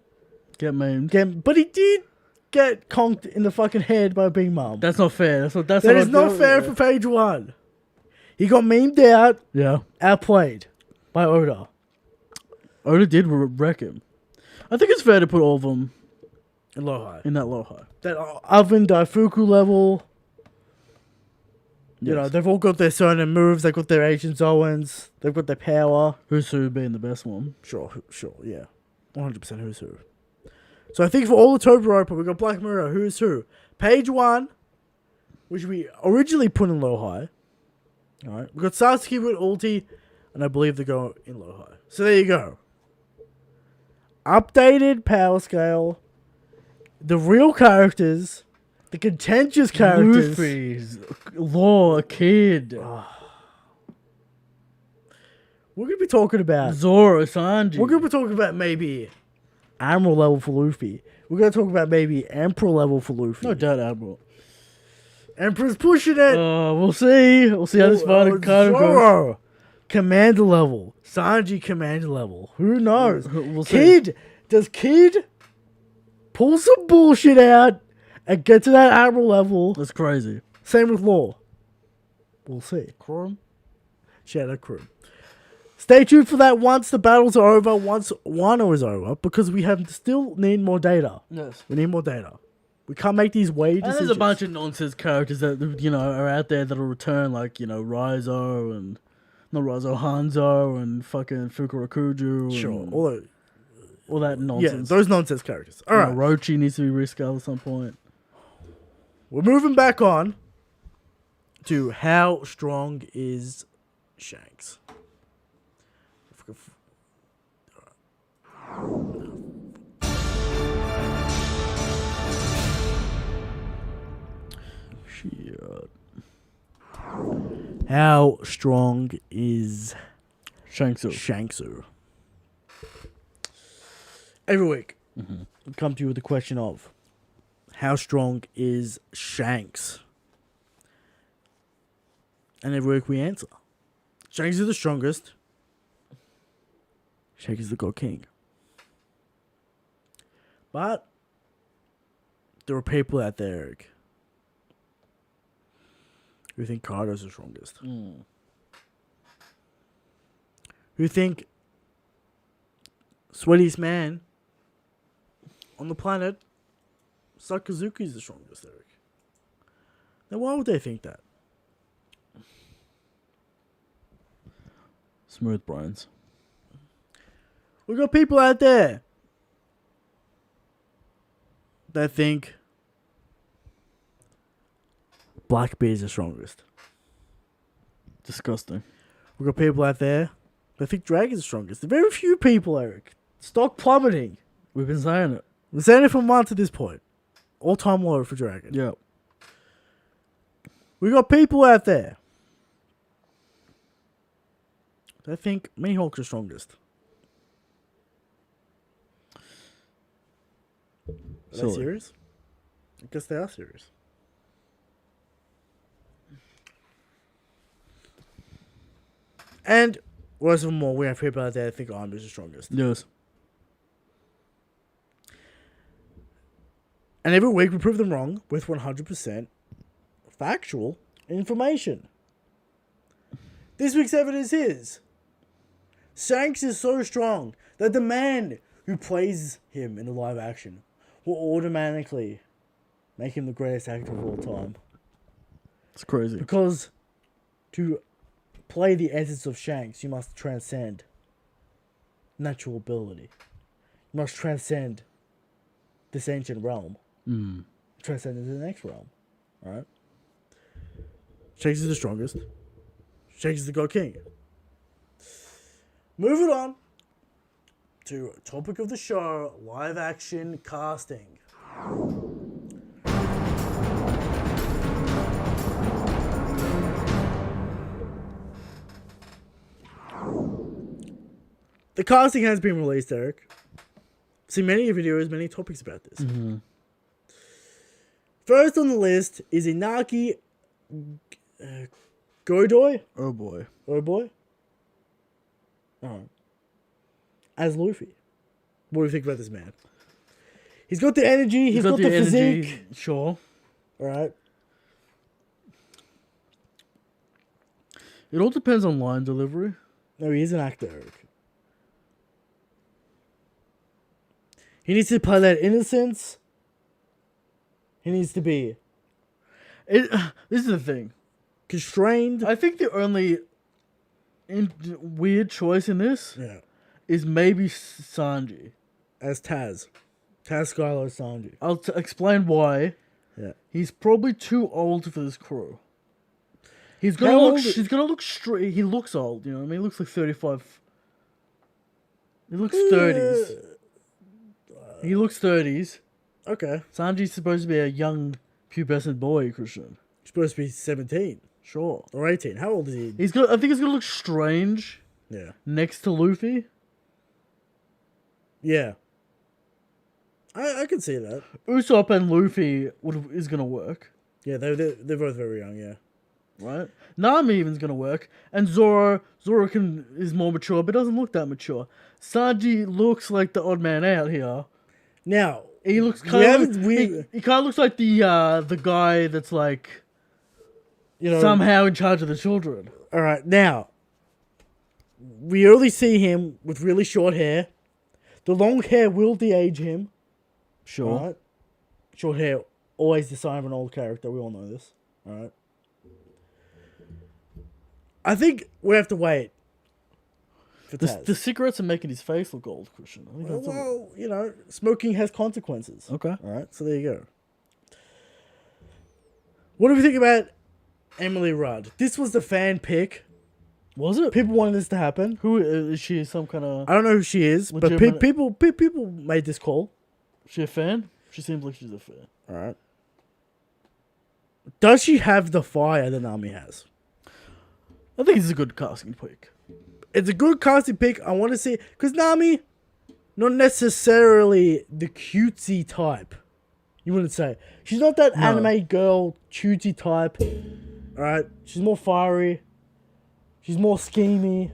get memed? But he did get conked in the fucking head by a big mom. That's not fair. That is not fair for page 1. He got memed out. Yeah. Outplayed by Oda. Oda did wreck him. I think it's fair to put all of them in low high. In that low high. That Oven Daifuku level. You know, they've all got their certain moves. They've got their Agent Zoans. They've got their power. Who's Who being the best one. Sure, yeah. 100% Who's Who. So I think for all the Tobi Roppo, we've got Black Mirror, Who's Who. Page 1, which we originally put in low high. Alright. We've got Sasuke with ulti, and I believe they go in low high. So there you go. Updated power scale. The real characters. The contentious characters. Luffy's Law, Kid. We're going to be talking about Zoro, Sanji. We're going to be talking about maybe Admiral level for Luffy. We're going to talk about maybe Emperor level for Luffy. No doubt, Admiral. Emperor's pushing it. We'll see. We'll see how this fight goes. Commander level. Sanji commander level. Who knows? We'll Kid. See. Does Kid pull some bullshit out and get to that Admiral level? That's crazy. Same with Law. We'll see. Chrome? Shout out Chrome. Stay tuned for that once the battles are over, once Wano is over, because we still need more data. Yes. We need more data. We can't make these way decisions. And there's a bunch of nonsense characters that, are out there that'll return, like, Raizo and... Not Raizo, Hanzo and fucking Fukurokuju. Sure. All that nonsense. Yeah, those nonsense characters. All right. Orochi needs to be rescaled at some point. We're moving back on to how strong is Shanks. Shit. How strong is Shanksu? Every week, we come to you with the question of how strong is Shanks? And every week we answer. Shanks is the strongest. Shanks is the God King. But there are people out there, Eric, who think Kaido's the strongest. Who think sweatiest man on the planet, Sakazuki's the strongest, Eric. Now, why would they think that? Smooth brains. We've got people out there that think Blackbeard's the strongest. Disgusting. We've got people out there that think Dragon's the strongest. There are very few people, Eric. Stock plummeting. We've been saying it. We've been saying it for months at this point. All-time low for Dragon. Yeah. We got people out there that think Mihawk's the strongest. Are they serious? I guess they are serious. And worse of all, we have people out there that think I'm the strongest. Yes. And every week we prove them wrong with 100% factual information. This week's evidence is Shanks is so strong that the man who plays him in the live action will automatically make him the greatest actor of all time. It's crazy. Because to play the essence of Shanks, you must transcend natural ability. You must transcend this ancient realm. Transcend into the next realm. Alright? Shanks is the strongest. Shanks is the God King. Moving on to topic of the show, live action casting. The casting has been released, Eric. Seen many videos, many topics about this. First on the list is Inaki Godoy. Oh boy. Oh. As Luffy. What do you think about this man? He's got the energy. He's got the physique. Sure. Alright. It all depends on line delivery. No, he is an actor, Eric. He needs to play that innocence. He needs to be This is the thing. constrained. I think the only weird choice in this is maybe Sanji. As Taz. Taz Skylar Sanji. I'll explain why. Yeah. He's probably too old for this crew. He's gonna look straight. He looks old, you know what I mean? He looks like 35. He looks 30s. He looks 30s. Okay. Sanji's supposed to be a young, pubescent boy, Christian. He's supposed to be 17. Sure. Or 18. How old is he? I think he's gonna look strange. Yeah. Next to Luffy. Yeah. I can see that. Usopp and Luffy is gonna work. Yeah, they're both very young, yeah. Right? Nami even's gonna work. And Zoro is more mature, but doesn't look that mature. Sanji looks like the odd man out here. Now, he looks he kind of looks like the guy that's like, you know, somehow in charge of the children. All right, now we only see him with really short hair. The long hair will de-age him. Sure. Right? Short hair always the sign of an old character. We all know this. All right. I think we have to wait for Taz. The cigarettes are making his face look old, Christian. I think Well, you know, smoking has consequences. Okay. All right, so there you go. What do we think about Emily Rudd? This was the fan pick. Was it? People wanted this to happen. Who is she? Some kind of... I don't know who she is, but people made this call. Is she a fan? She seems like she's a fan. All right. Does she have the fire that Nami has? I think it's a good casting pick. It's a good casting pick. I want to see... Because Nami, not necessarily the cutesy type. You wouldn't say. She's not that anime girl, cutesy type. Alright? She's more fiery. She's more schemy.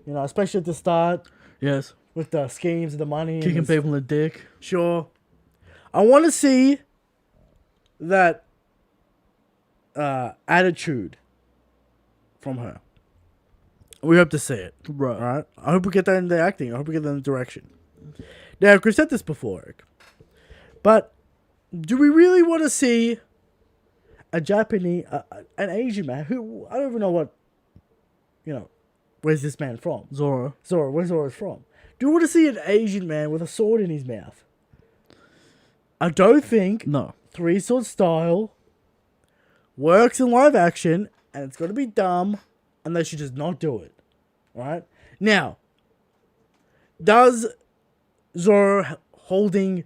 You know, especially at the start. Yes. With the schemes and the money. Kicking people in the dick. Sure. I want to see that attitude from her. We hope to see it. Right. Alright? I hope we get that in the acting. I hope we get that in the direction. Now, we've said this before, Eric. But do we really want to see a Japanese, an Asian man who, I don't even know what, you know, where's this man from? Zoro, where's Zoro from? Do we want to see an Asian man with a sword in his mouth? I don't think three-sword style works in live action, and it's got to be dumb unless you just not do it. Alright? Now, does Zoro holding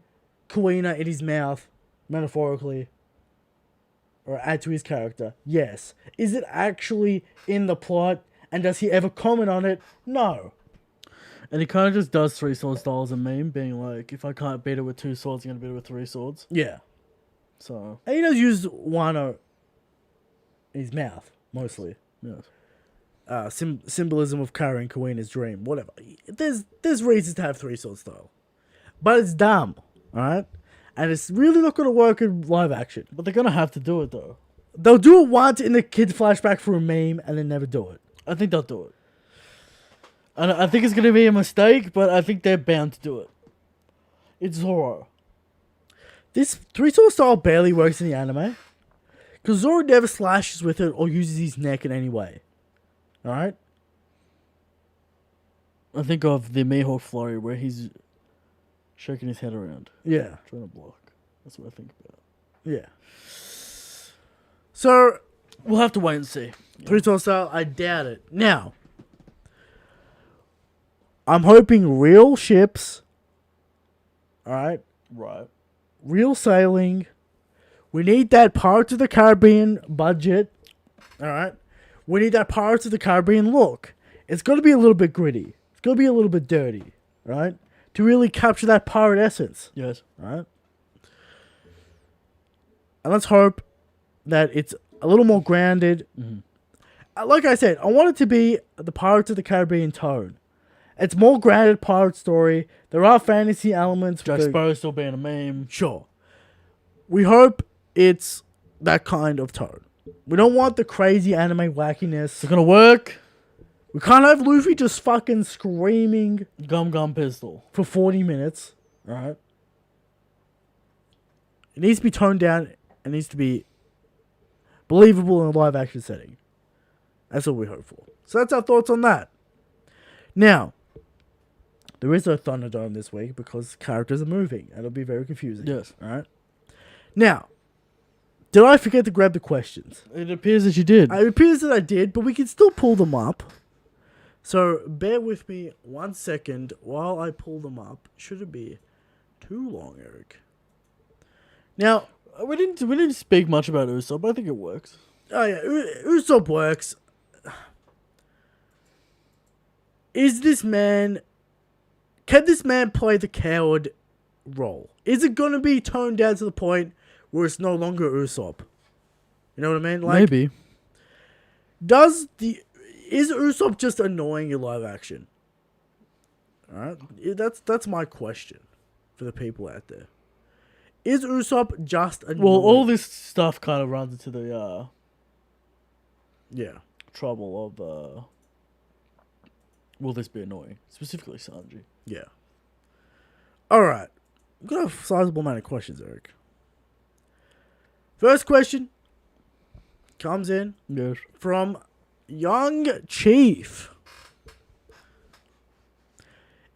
Kuina in his mouth, metaphorically, or add to his character? Yes. Is it actually in the plot? And does he ever comment on it? No. And he kind of just does 3 sword style as a meme, being like, if I can't beat it with 2 swords, I'm going to beat it with 3 swords. Yeah. So. And he does use Wano in his mouth, mostly. Yes. Symbolism of carrying Kuina's dream, whatever. There's reasons to have 3 sword style. But it's dumb, alright? And it's really not going to work in live action. But they're going to have to do it, though. They'll do it once in the kid's flashback for a meme, and then never do it. I think they'll do it. And I think it's going to be a mistake, but I think they're bound to do it. It's Zoro. This 3 sword style barely works in the anime. Because Zoro never slashes with it or uses his neck in any way. Alright? I think of the Mihawk Flurry where he's shaking his head around. Yeah. Trying to block. That's what I think about. Yeah. So, we'll have to wait and see. 3 sword style, I doubt it. Now, I'm hoping real ships. Alright? Right. Real sailing. We need that Pirates of the Caribbean budget. Alright? We need that Pirates of the Caribbean look. It's got to be a little bit gritty. It's got to be a little bit dirty. Right? To really capture that pirate essence. Yes. Right? And let's hope that it's a little more grounded. Mm-hmm. Like I said, I want it to be the Pirates of the Caribbean tone. It's more grounded pirate story. There are fantasy elements. Jack Sparrow still being a meme. Sure. We hope it's that kind of tone. We don't want the crazy anime wackiness. It's gonna work. We can't have Luffy just fucking screaming Gum pistol for 40 minutes. Right? It needs to be toned down. It needs to be believable in a live action setting. That's what we hope for. So that's our thoughts on that. Now, there is no Thunderdome this week because characters are moving. And it'll be very confusing. Yes. Alright? Now, did I forget to grab the questions? It appears that you did. It appears that I did, but we can still pull them up. So, bear with me 1 second while I pull them up. Shouldn't be too long, Eric. Now, we didn't speak much about Usopp, but I think it works. Oh yeah, Usopp works. Is this man... Can this man play the coward role? Is it going to be toned down to the point where it's no longer Usopp? You know what I mean? Like, maybe. Is Usopp just annoying in live action? Alright? That's my question for the people out there. Is Usopp just annoying? Well, all this stuff kind of runs into the trouble of will this be annoying? Specifically Sanji. Yeah. Alright. We've got a sizable amount of questions, Eric. First question comes in from Young Chief.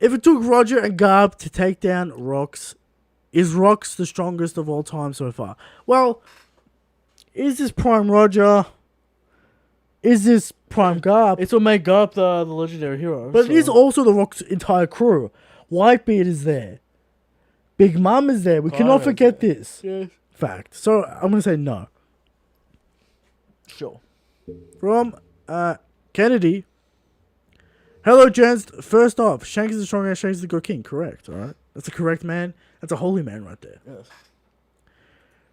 If it took Roger and Garb to take down Rox, is Rox the strongest of all time so far? Well, is this Prime Roger? Is this Prime Garb? It's what made Garb the legendary hero. But it is also the Rock's entire crew. Whitebeard is there. Big Mom is there. We cannot forget this fact. So I'm going to say no. Sure. From Kennedy. Hello, gents. First off, Shanks is the strongest. Shanks is the good king. Correct. All right. That's a correct man. That's a holy man right there. Yes.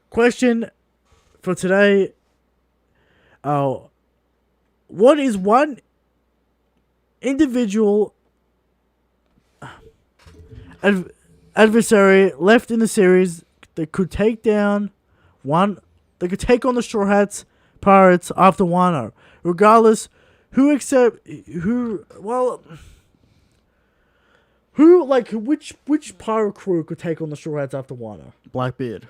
Question for today. What is one individual adversary left in the series that could take down that could take on the Straw Hats pirates after Wano? Regardless, which pirate crew could take on the Straw Hats after Wano? Blackbeard,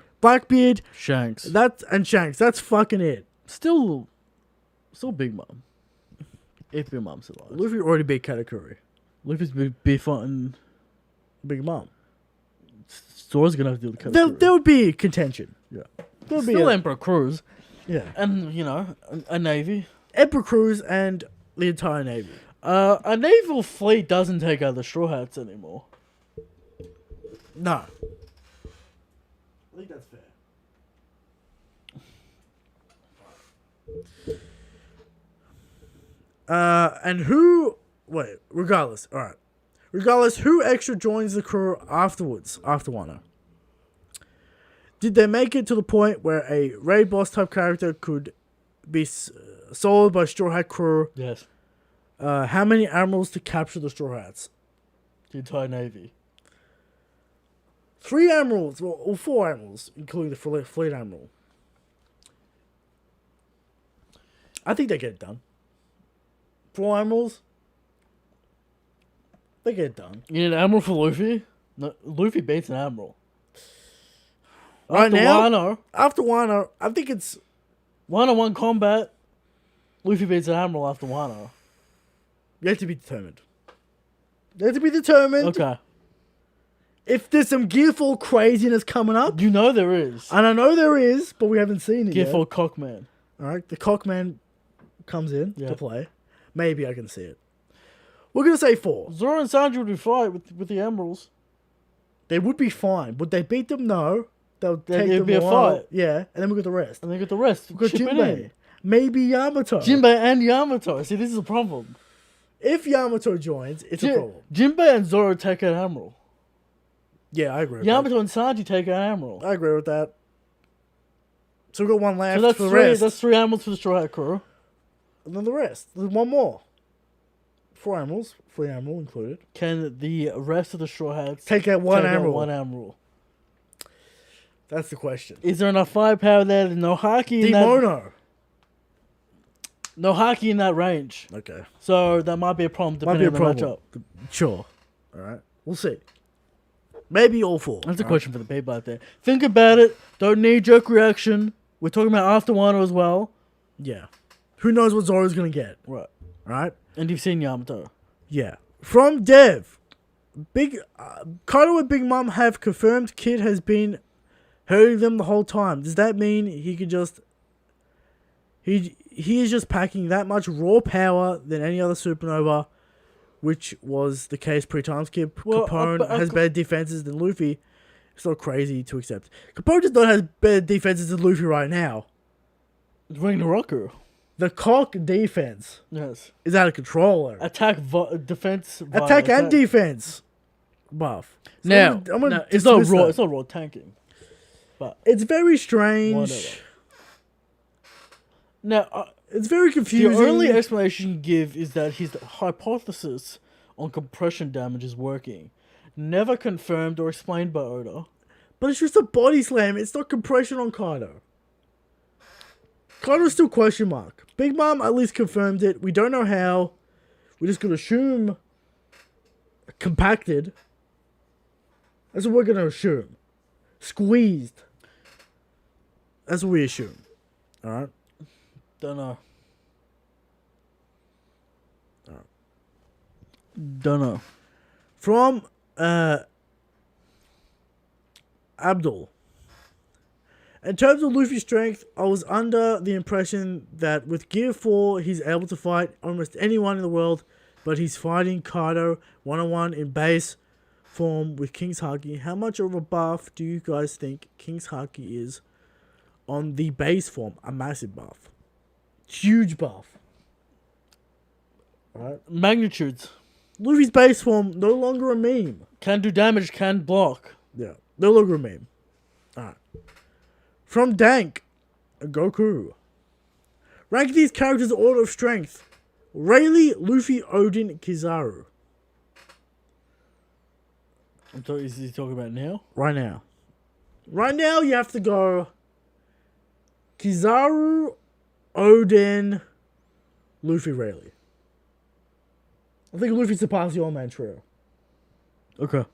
Shanks. Shanks. That's fucking it. Still Big Mom. If Big Mom's alive. Luffy already beat Katakuri. Luffy's be fighting Big Mom. Zora's gonna have to deal with Katakuri. There would be contention. Yeah. There would Still be Emperor Cruz. Yeah. And, a navy. Emperor Cruz and the entire navy. A naval fleet doesn't take out the Straw Hats anymore. No. I think that's fair. And who... Wait, regardless. Alright. Regardless, who extra joins the crew afterwards, after Wano? Did they make it to the point where a raid boss type character could be soloed by Straw Hat crew? Yes. How many admirals to capture the Straw Hats? The entire navy. 3 admirals, or 4 admirals, including the fleet admiral. I think they get it done. 4 admirals? They get it done. You need an admiral for Luffy? No, Luffy beats an admiral. Right now, after Wano, I think it's... 1-on-1 combat, Luffy beats an admiral after Wano. Yet to be determined. Yet to be determined. Okay. If there's some Gear 4 craziness coming up. You know there is. And I know there is, but we haven't seen it Gear yet. 4 Cockman. Alright, the Cockman comes in to play. Maybe I can see it. We're going to say 4. Zoro and Sanji would be fine with the Emeralds. They would be fine. Would they beat them? No. They'll take it'd them be a fight. Yeah, and then we got the rest. And they got the rest. We've got Chip it Jinbei. in. Maybe Yamato. Jinbei and Yamato. See, this is a problem. If Yamato joins, it's a problem. Jinbei and Zoro take an Admiral. Yeah, I agree with Yamato and Sanji take an Admiral. that. I agree with that. So we've got one left So that's for the three. rest. That's 3 Admirals for the Straw Hat crew. And then the rest. There's one more. 4 Admirals. 3 Admiral included. Can the rest of the Straw Hats Take out one take out Admiral. one Admiral? That's the question. Is there enough firepower there? There's no haki in that. Demono. No haki in that range. Okay. So that might be a problem depending on the matchup. Sure. Alright. We'll see. Maybe all 4. That's a question for the people out there. Think about it. Don't knee-jerk reaction. We're talking about after Wano as well. Yeah. Who knows what Zoro's going to get? Right. Alright? And you've seen Yamato. Yeah. From Dev. Kaido and Big Mom have confirmed Kid has been hurting them the whole time. Does that mean he could just... He is just packing that much raw power than any other supernova, which was the case pre-time skip. Well, Capone has better defenses than Luffy. It's not crazy to accept. Capone does not have better defenses than Luffy right now. It's Ring-Roku. The cock defense is out of control. Attack, defense, attack and defense buff. So now, it's not raw. It's not raw tanking. But it's very strange. Whatever. Now, it's very confusing. The only explanation you give is that his hypothesis on compression damage is working. Never confirmed or explained by Oda. But it's just a body slam. It's not compression on Kaido. Kaido's still question mark. Big Mom at least confirmed it. We don't know how. We're just going to assume compacted. That's what we're going to assume. Squeezed. That's what we assume. Alright? Don't know. Don't know. From Abdul. In terms of Luffy's strength, I was under the impression that with Gear 4, he's able to fight almost anyone in the world, but he's fighting Kaido one-on-one in base form with King's Haki. How much of a buff do you guys think King's Haki is on the base form? A massive buff. Huge buff. Alright. Magnitudes. Luffy's base form, no longer a meme. Can do damage, can block. Yeah, no longer a meme. Alright. From Dank, Goku. Rank these characters in order of strength. Rayleigh, Luffy, Odin, Kizaru. Is he talking about now? Right now. Right now, you have to go Kizaru, Odin, Luffy, Rayleigh. I think Luffy surpassed the all-man trio. Okay.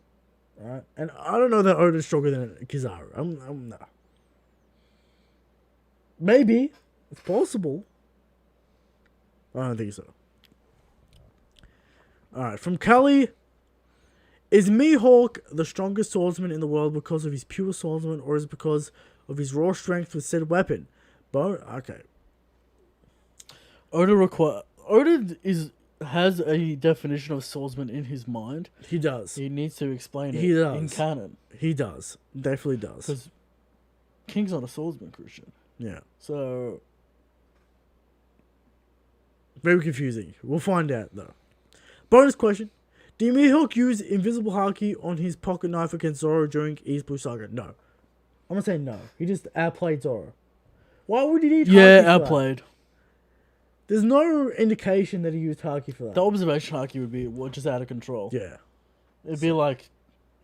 Alright. And I don't know that Odin's stronger than Kizaru. I'm not. Maybe. It's possible. I don't think so. Alright, from Kali. Is Mihawk the strongest swordsman in the world because of his pure swordsman, or is it because of his raw strength with said weapon? Okay. Oda is has a definition of swordsman in his mind. He does. He needs to explain it. He does. In canon. He does. Definitely does. Because King's not a swordsman, Christian. Yeah. So very confusing. We'll find out though. Bonus question. Did Mihawk use invisible haki on his pocket knife against Zoro during East Blue Saga? No. I'm gonna say no. He just outplayed Zoro. Why would he need haki for outplayed. That? There's no indication that he used haki for that. The observation haki would be just out of control. Yeah. It'd be like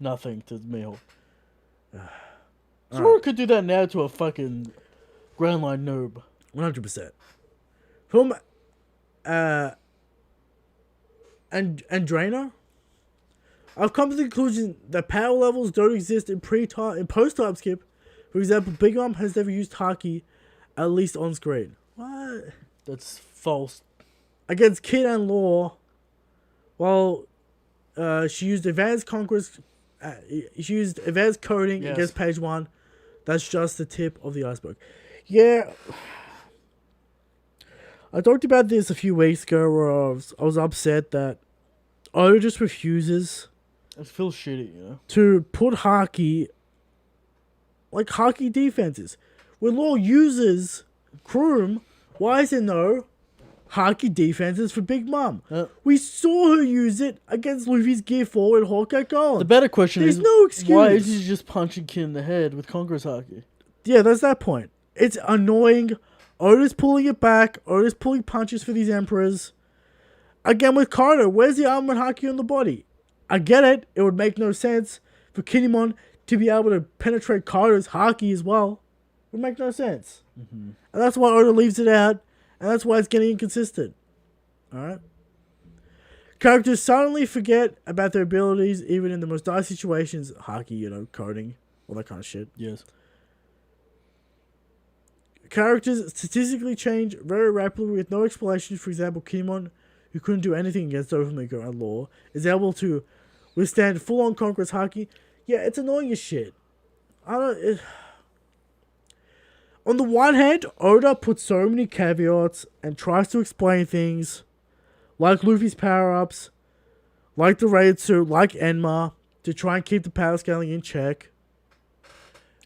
nothing to Mihawk. Zoro could do that now to a fucking Grand Line noob. 100%. From Andraina, I've come to the conclusion that power levels don't exist in post-time skip. For example, Big Mom has never used haki, at least on screen. What? That's false. Against Kid and Law, while she used advanced conquest, she used advanced coding against Page 1. That's just the tip of the iceberg. Yeah. I talked about this a few weeks ago where I was upset that Oda just refuses... It feels shitty, you know? ...to put haki... like haki defenses. When Law uses Kroom, why is there no haki defenses for Big Mom? We saw her use it against Luffy's Gear 4 and Hawkeye Golem. The better question is... There's no excuse. Why is he just punching Kid in the head with Conqueror's haki? Yeah, that's that point. It's annoying... Oda's pulling it back. Oda's pulling punches for these emperors. Again with Kaido, where's the armor and haki on the body? I get it. It would make no sense for Kinemon to be able to penetrate Kaido's haki as well. It would make no sense. Mm-hmm. And that's why Oda leaves it out. And that's why it's getting inconsistent. Alright? Characters suddenly forget about their abilities even in the most dire situations. Haki, coding, all that kind of shit. Yes. Characters statistically change very rapidly with no explanation. For example, Kinemon, who couldn't do anything against Doflamingo and Law, is able to withstand full-on Conqueror's haki. Yeah, it's annoying as shit. On the one hand, Oda puts so many caveats and tries to explain things, like Luffy's power-ups, like the raid suit, like Enma, to try and keep the power scaling in check.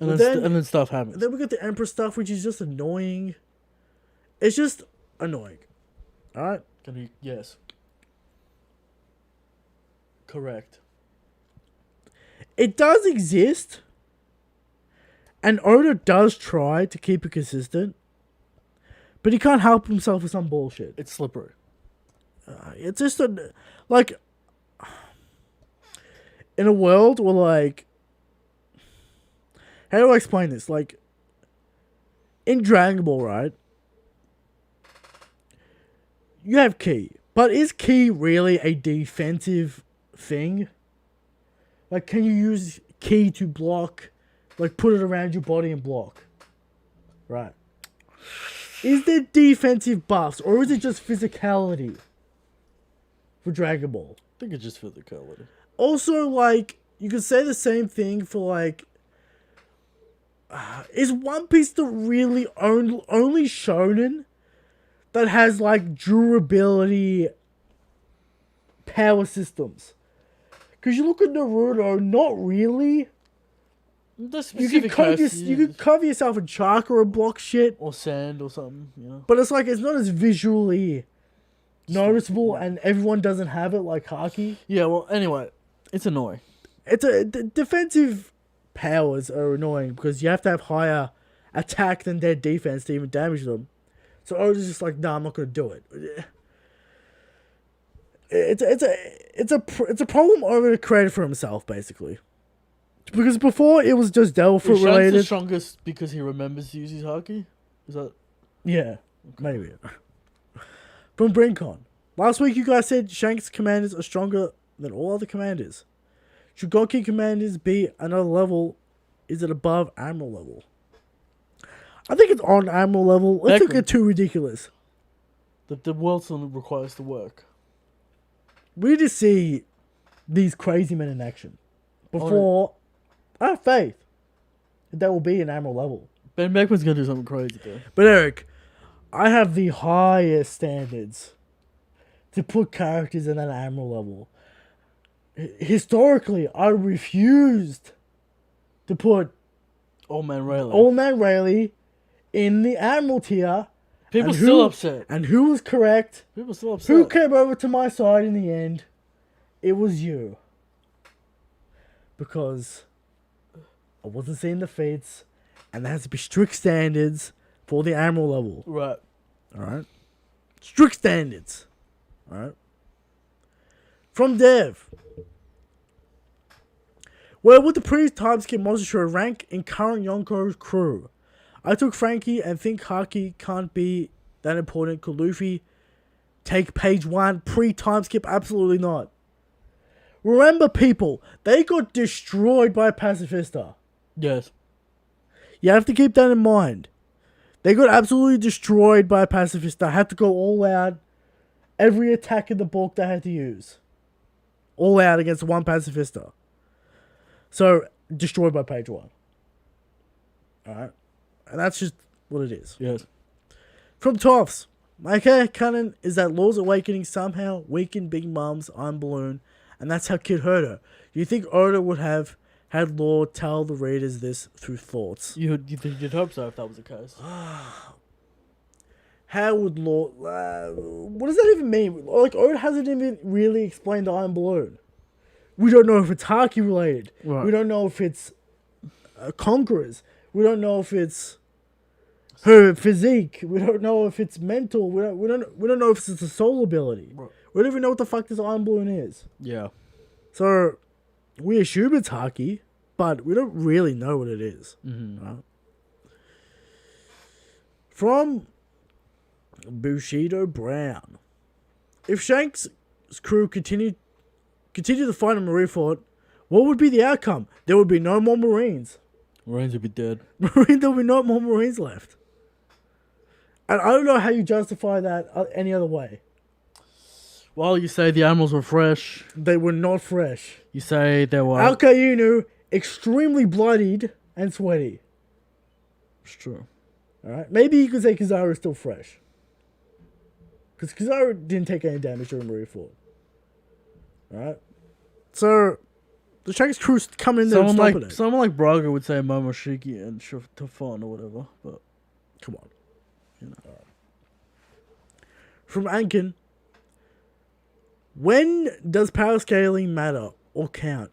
And then stuff happens. Then we got the Emperor stuff, which is just annoying. It's just annoying. Alright? Yes. Correct. It does exist. And Oda does try to keep it consistent. But he can't help himself with some bullshit. It's slippery. It's just in a world where how do I explain this? In Dragon Ball, right? You have Ki. But is Ki really a defensive thing? Can you use Ki to block? Put it around your body and block? Right. Is there defensive buffs? Or is it just physicality? For Dragon Ball? I think it's just physicality. Also, you could say the same thing for, is One Piece the really only shonen that has durability power systems? Because you look at Naruto, not really. You could cover yourself in chakra and block shit. Or sand or something, But it's it's not as visually noticeable and everyone doesn't have it like haki. Yeah, well, anyway, it's annoying. It's defensive powers are annoying because you have to have higher attack than their defense to even damage them. So Oda's just nah, I'm not gonna do it. It's a problem Oda created for himself basically. Because before it was just Delphi related. Is the strongest because he remembers to use his haki? Is that? Yeah, maybe. From Brincon. Last week you guys said Shanks commanders are stronger than all other commanders. Should God King commanders be another level? Is it above Admiral level? I think it's on Admiral level. Let's not get too ridiculous. The world still requires the work. We need to see these crazy men in action before I have faith that they will be an Admiral level. Ben Beckman's going to do something crazy though. But Eric, I have the highest standards to put characters in that Admiral level. Historically, I refused to put Old Man Rayleigh in the Admiral tier. People still upset. And who was correct? People still upset. Who came over to my side in the end? It was you. Because I wasn't seeing the feats, and there has to be strict standards for the Admiral level. Right. Alright? Strict standards. Alright? From Dev. Where would the pre-time skip monster show rank in current Yonko's crew? I took Frankie and think Haki can't be that important. Could Luffy take page 1 pre-time skip? Absolutely not. Remember, people, they got destroyed by Pacifista. Yes. You have to keep that in mind. They got absolutely destroyed by Pacifista. Had to go all out. Every attack in the book they had to use. All out against one Pacifista. So, destroyed by page 1. Alright. And that's just what it is. Yes. From Toffs. My canon is that Law's Awakening somehow weakened Big Mom's Iron Balloon, and that's how Kid hurt her. Do you think Oda would have had Law tell the readers this through thoughts? You'd hope so if that was the case. How would Law... what does that even mean? Like, Oda hasn't even really explained the Iron Balloon. We don't know if it's Haki related. Right. We don't know if it's Conquerors. We don't know if it's her physique. We don't know if it's mental. We don't know if it's a soul ability. Right. We don't even know what the fuck this Iron Balloon is. Yeah. So we assume it's Haki, but we don't really know what it is. Mm-hmm. Right? From Bushido Brown. If Shanks' crew continue to fight in Marineford, what would be the outcome? There would be no more Marines. Marines would be dead. There would be no more Marines left. And I don't know how you justify that any other way. Well, you say the animals were fresh. They were not fresh. You say they were... Alkainu, extremely bloodied and sweaty. It's true. Alright? Maybe you could say Kizaru is still fresh. Because Kizaru didn't take any damage during Marineford. Alright? So, the Shanks crew's coming in there and stopping it. Someone like Braga would say Momoshiki and Tafon or whatever, but... Come on. You know. Right. From Ankin. When does power scaling matter or count?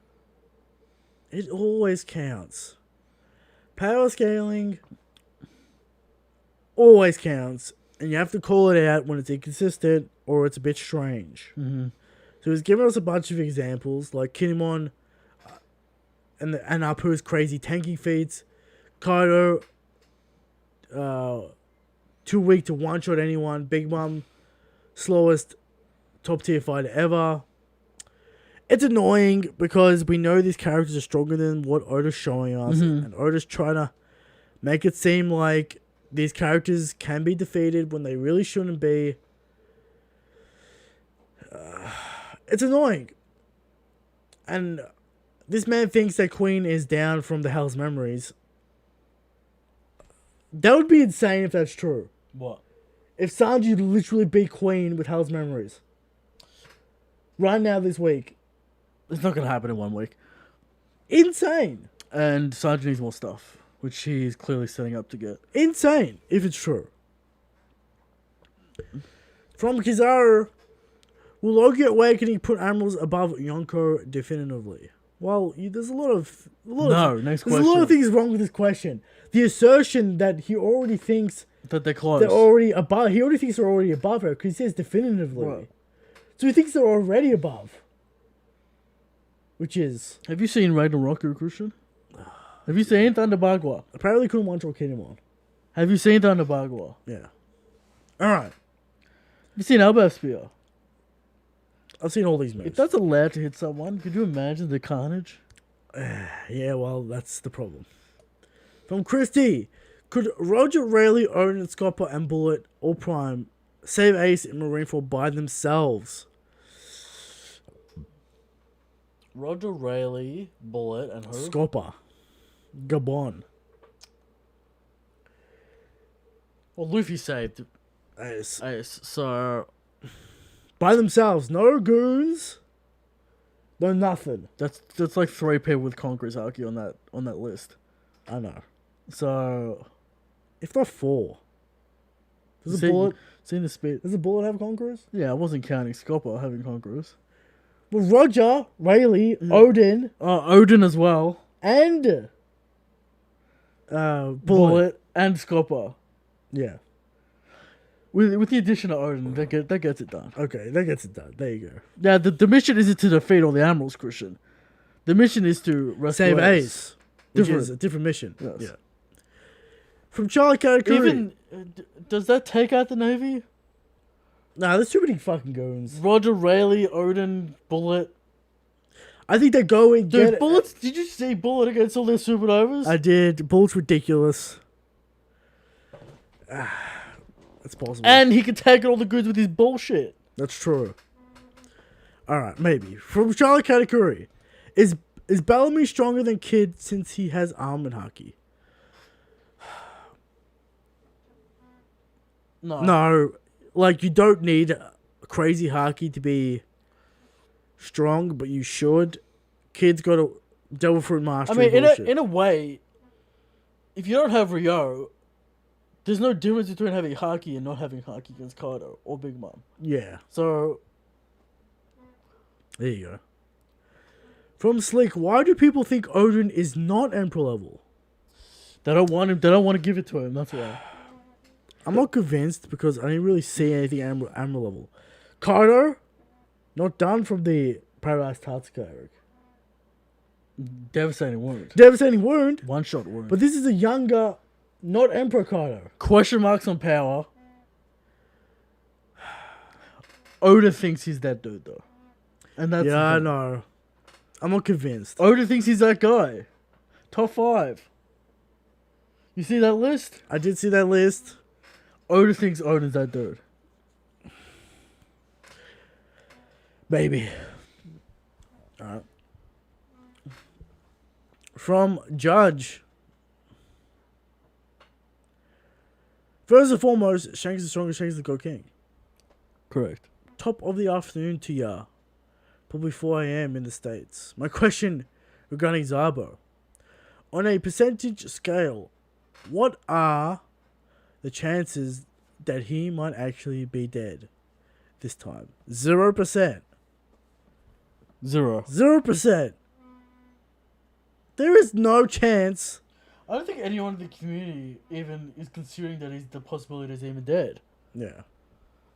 It always counts. Power scaling always counts, and you have to call it out when it's inconsistent or it's a bit strange. Mm-hmm. So he's given us a bunch of examples, like Kinemon and Apu's crazy tanking feats, Kaido, too weak to one-shot anyone, Big Mom, slowest top-tier fighter ever. It's annoying because we know these characters are stronger than what Oda's showing us, and Oda's trying to make it seem like these characters can be defeated when they really shouldn't be. It's annoying. And this man thinks that Queen is down from the Hell's Memories. That would be insane if that's true. What? If Sanji literally beat Queen with Hell's Memories. Right now this week. It's not going to happen in 1 week. Insane. And Sanji needs more stuff, which he's clearly setting up to get. Insane, if it's true. From Kizaru. Will Loki Awakening put animals above Yonko definitively? Well, there's a lot of things wrong with this question. The assertion that he already thinks that they're close. They're already above. He already thinks they're already above her because he says definitively. Right. So he thinks they're already above. Which is... Have you seen Ragnarok, Christian? Have you seen Thunder Bagua? Apparently couldn't one Kinemon. Have you seen Thunder Bagua? Yeah. Alright. Have you seen Elbow Spear? I've seen all these moves. If that's allowed to hit someone, could you imagine the carnage? Yeah, well, that's the problem. From Christy. Could Roger Rayleigh, Oden, Scopper, and Bullet, all Prime, save Ace in Marineford by themselves? Roger Rayleigh, Bullet, and who? Scopper. Gabon. Well, Luffy saved Ace. So... By themselves. No goons. No nothing. That's like 3 people with Conqueror's Haki on that list. I know. So, if not 4. Does a bullet... Seen the speed. Does a bullet have Conquerors? Yeah, I wasn't counting Scopper having Conquerors. Well, Roger, Rayleigh, Odin... Odin as well. And... Bullet. And Scopper. Yeah. With the addition of Odin, that gets it done. Okay, that gets it done. There you go. Yeah, the mission isn't to defeat all the Admirals, Christian. The mission is to rescue Save Ace. Which different. is a different mission. Yes. Yeah. From Charlie Katakuri. Even does that take out the Navy? Nah, there's too many fucking goons. Roger, Rayleigh, Odin, Bullet. I think they're going... Dude, Bullet's... Did you see Bullet against all their supernovas? I did. Bullet's ridiculous. That's possible. And he can take all the goods with his bullshit. That's true. Alright, maybe. From Charlie Katakuri. Is Bellamy stronger than Kid since he has arm and haki? No. Like, you don't need a crazy haki to be strong, but you should. Kid's got a Devil Fruit Mastery. I mean, in a way, if you don't have Ryo, there's no difference between having haki and not having haki against Kaido or Big Mom. Yeah. So, there you go. From Slick, why do people think Odin is not Emperor level? They don't want him. They don't want to give it to him. That's why. I'm not convinced because I didn't really see anything Admiral level. Kaido, not done from the Paradise Tatsuka, Eric. Devastating wound. Devastating wound. One-shot wound. But this is a younger, not Emperor Kaido. Question marks on power. Oda thinks he's that dude, though. And that's I know. I'm not convinced. Oda thinks he's that guy. Top 5. You see that list? I did see that list. Oda thinks Odin's that dude. Maybe. Alright. From Judge. First and foremost, Shanks is the strongest, Shanks is the Go King. Correct. Top of the afternoon to ya. Probably 4 a.m. in the States. My question regarding Zabo. On a percentage scale, what are the chances that he might actually be dead this time? 0%. 0. 0%. There is no chance. I don't think anyone in the community even is considering that he's the possibility that he's even dead. Yeah.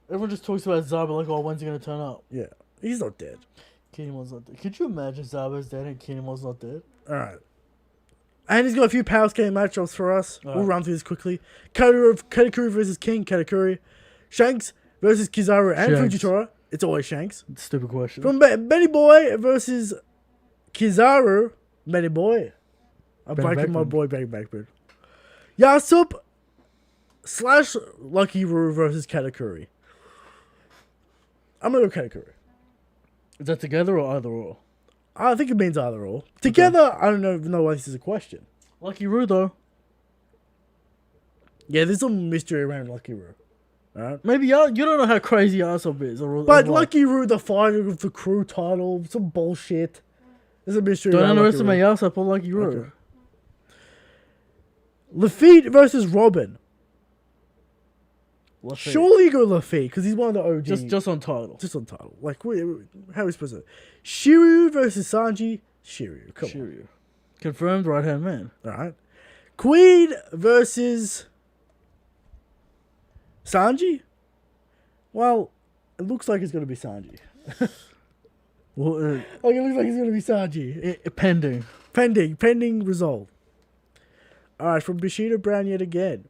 Everyone just talks about Zabo like, oh, when's he going to turn up? Yeah. He's not dead. Kinemon's not dead. Could you imagine Zabo's dead and Kinemon's not dead? Alright. And he's got a few Powerscale matchups for us. All we'll right. run through this quickly. Katakuri versus King Katakuri. Shanks versus Kizaru and Shanks. Fujitora. It's always Shanks. Stupid question. From Benny Boy versus Kizaru. Benny Boy. I'm Benny breaking my Backman. boy Benny Backman. Yasup / Lucky Roo versus Katakuri. I'm going to go Katakuri. Is that together or either or? I think it means either or. Together, I don't even know why this is a question. Lucky Roo, though. Yeah, there's some mystery around Lucky Roo. Alright? Maybe you don't know how crazy Usopp is. But Lucky Roo, the fighter of the crew title, some bullshit. There's a mystery Don't around underestimate Lucky Usopp or Lucky Roo. Okay. Lafitte versus Robin. Lafitte. Surely you go Lafitte, because he's one of the OG. Just on title. Just on title. Like, how are we supposed to... Shiryu versus Sanji. Shiryu, come on. Shiryu. Confirmed right-hand man. Alright. Queen versus... Sanji? Well, it looks like it's going to be Sanji. Well, Like, it looks like it's going to be Sanji. pending. Pending result. Alright, from Bushido Brown yet again.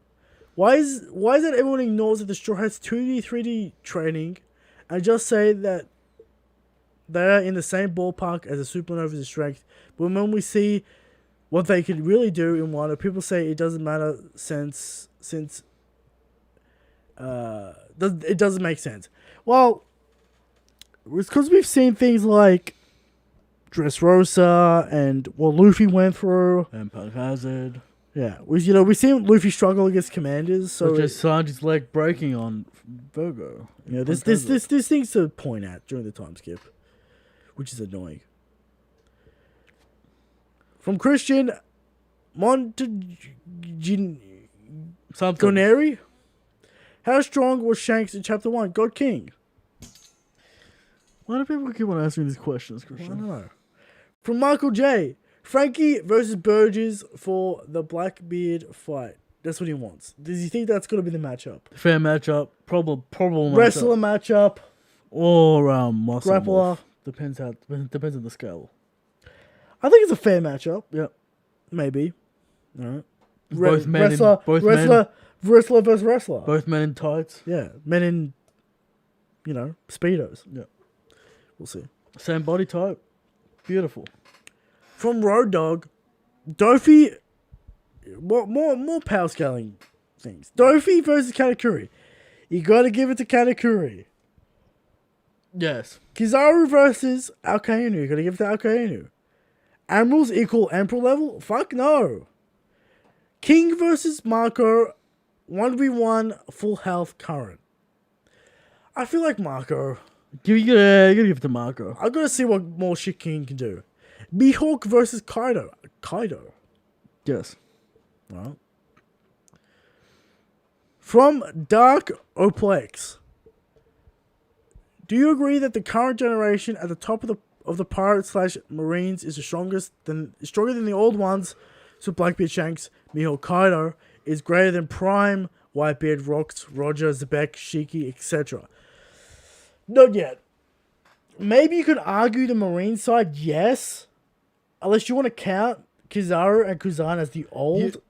Why is it everyone ignores that the Straw Hats 2D, 3D training and just say that they are in the same ballpark as the Supernovas in strength, but when we see what they could really do in Wano, people say it doesn't matter since it doesn't make sense. Well, it's because we've seen things like Dressrosa and what Luffy went through. And Punk Hazard. Yeah, we seen Luffy struggle against commanders, so such as Sanji's leg breaking on Virgo. there's things to point at during the time skip, which is annoying. From Christian Montagineri, how strong was Shanks in Chapter 1? God King. Why do people keep on asking these questions, I Christian? don't know. From Michael J. Frankie versus Burgess for the Blackbeard fight. That's what he wants. Does he think that's going to be the matchup? Fair matchup. Probable Wrestler matchup. Or muscle Grappler. Depends on the scale. I think it's a fair matchup. Yep. Maybe. All right. Both men wrestler versus wrestler. Both men in tights. Yeah. Men in, Speedos. Yeah. We'll see. Same body type. Beautiful. From Road Dogg, Dofi. More power scaling things. Dofi versus Katakuri. You got to give it to Katakuri. Yes. Kizaru versus Alkainu. You got to give it to Alkainu. Admirals equal Emperor level? Fuck no. King versus Marco. 1v1 full health current. I feel like Marco. You gotta give it to Marco. I gotta see what more shit King can do. Mihawk versus Kaido. Kaido. Yes. Right. From Dark Oplex. Do you agree that the current generation at the top of the pirate / marines is stronger than the old ones? So Blackbeard, Shanks, Mihawk, Kaido is greater than Prime, Whitebeard, Rocks, Roger, Zebek, Shiki, etc. Not yet. Maybe you could argue the marine side, yes. Unless you want to count Kizaru and Kuzan as the old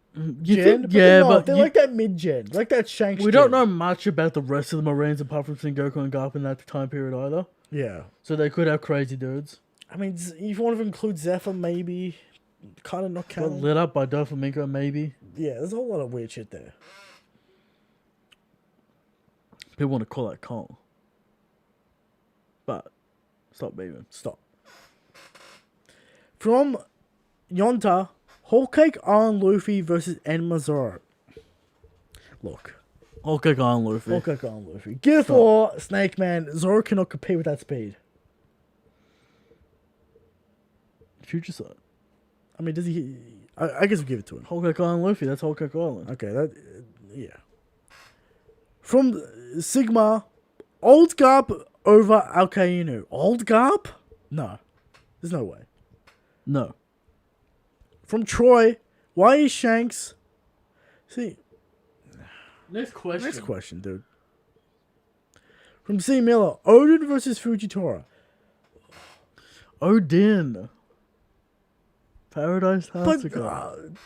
gen. But they're like that mid-gen. Like that Shanks We don't know much about the rest of the Marines apart from Sengoku and Garp in that time period either. Yeah. So they could have crazy dudes. I mean, if you want to include Zephyr, maybe. Kind of not Got counting. lit up by Doflamingo, maybe. Yeah, there's a whole lot of weird shit there. People want to call that Kong. But, stop beaming. Stop. From Yonta, Whole Cake Island Luffy versus Enma Zoro. Look. Whole Cake Island Luffy. Whole Cake Island Luffy. Gear 4, Snake Man. Zoro cannot compete with that speed. Future side. I mean, does he... I guess we'll give it to him. Whole Cake Island Luffy. That's Whole Cake Island. Okay, that... yeah. From Sigma, Old Garp over Alkainu. Old Garp? No. There's no way. No. From Troy, why is Shanks... See... Next question, dude. From C. Miller, Odin versus Fujitora. Odin. Paradise Tiger. But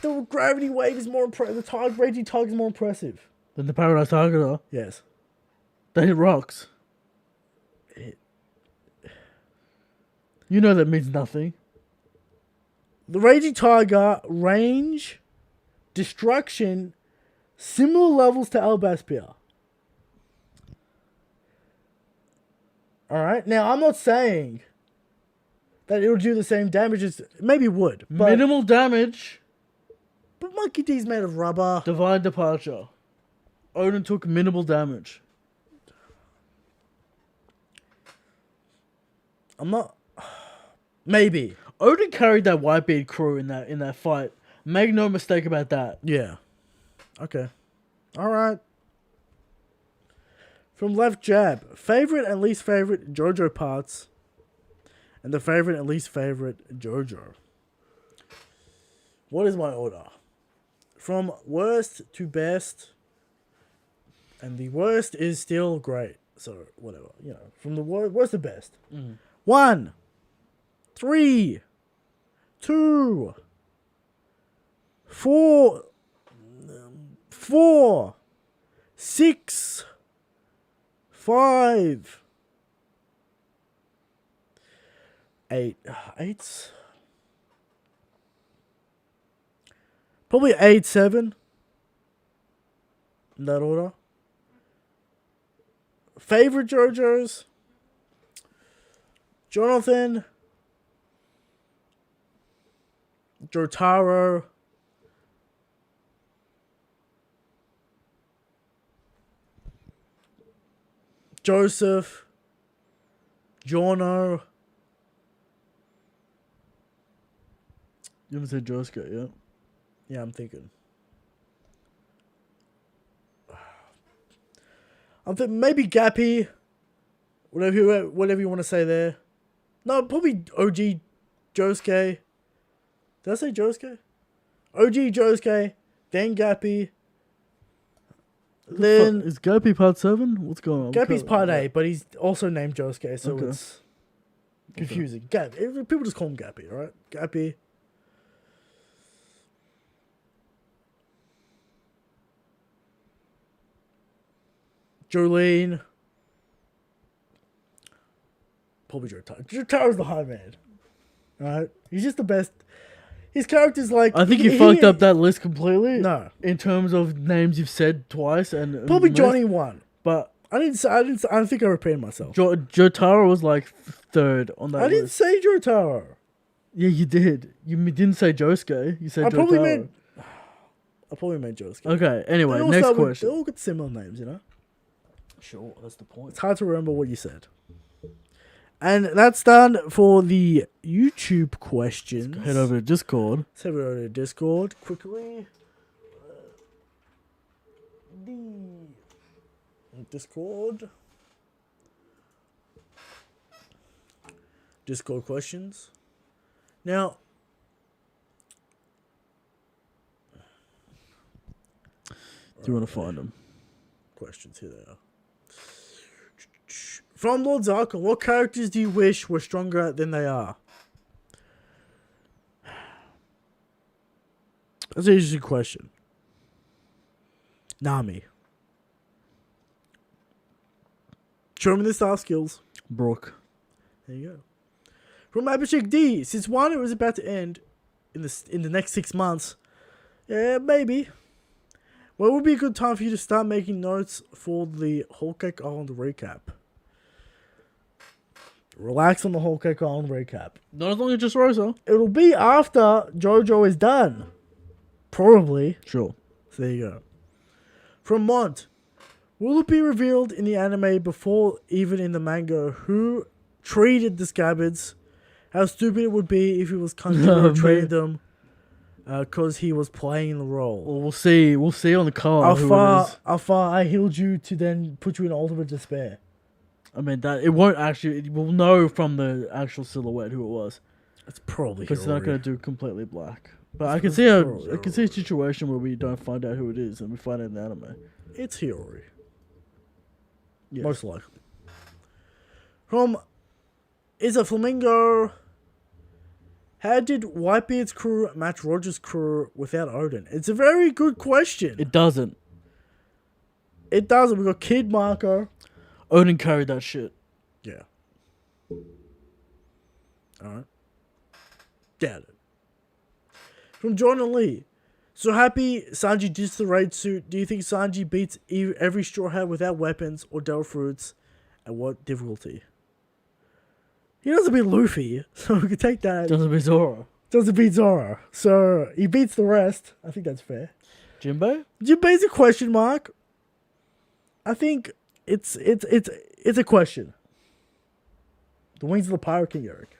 the gravity wave is more impressive. The raging tiger is more impressive. Then the Paradise Tiger. Yes. They hit rocks. You know that means nothing. The raging tiger, range, destruction, similar levels to Albaspia. Alright, now I'm not saying that it'll do the same damage as... Maybe it would. But, Minimal damage. But Monkey D's made of rubber. Divine Departure. Odin took minimal damage. I'm not... Maybe. Odin carried that Whitebeard crew in that fight. Make no mistake about that. Yeah. Okay. Alright. From Left Jab. Favorite and least favorite JoJo parts. And the favorite and least favorite JoJo. What is my order? From worst to best. And the worst is still great. So, whatever. From the worst to best. 1, 3, 2, 4, 6, 5, 8. 8's probably 8, 7. In that order. Favorite JoJo's. Jonathan. Jotaro. Joseph, Jono. You haven't said Josuke yet? Yeah, I'm thinking. Maybe Gappy. Whatever you want to say there. No, probably OG Josuke. Did I say Josuke? OG Josuke, then Gappy. Then Is Gappy part 7? What's going on? Gappy's part 8, but he's also named Josuke, so Okay. it's confusing. Gappy. People just call him Gappy, alright? Gappy. Jolene. Probably Jotaro. Jotaro's the high man. Alright? He's just the best. His character's like... I think you fucked up that list completely. No. In terms of names you've said twice and Probably Johnny won. But I don't think I repeated myself. Jotaro was like 3rd on that list. I didn't say Jotaro. Yeah, you did. You didn't say Josuke. You said Jotaro. I probably meant Josuke. Okay, anyway, next question. They all got similar names, you know? Sure, that's the point. It's hard to remember what you said. And that's done for the YouTube questions. Head over to Discord. Let's head over to Discord quickly. Discord questions. Now, Do you want to find them? Questions, here they are. From Lord Zarkon, what characters do you wish were stronger than they are? That's an interesting question. Nami. Show me the star skills. Brook. There you go. From Abhishek D. Since Wano is about to end in the next 6 months, yeah, maybe. What would be a good time for you to start making notes for the Whole Cake Island recap? Relax on the Whole Cake Island recap. Not as long as just Rosa. It'll be after Jojo is done. Probably. Sure. So there you go. From Mont. Will it be revealed in the anime before even in the manga who treated the scabbards? How stupid it would be if it was Kanjuro treating them because he was playing the role. Well, we'll see. We'll see on the card How far I healed you to then put you in ultimate despair. I mean, that it won't actually... We'll know from the actual silhouette who it was. It's probably because they're not Hiyori. going to do completely black. But I can see a situation where we don't find out who it is and we find it in the anime. It's Hiyori. Yes. Most likely. From Is a Flamingo. How did Whitebeard's crew match Roger's crew without Odin? It's a very good question. It doesn't. It doesn't. We got Kid Marco. Odin carried that shit. Yeah. Alright. Doubt it. From John and Lee. So happy Sanji ditched the raid suit. Do you think Sanji beats every Straw Hat without weapons or Devil Fruits? At what difficulty? He doesn't beat Luffy, so we can take that. Doesn't beat Zoro. Doesn't beat Zoro. So he beats the rest. I think that's fair. Jinbei? Jinbei's a question mark. I think it's a question. The wings of the Pirate King, Eric.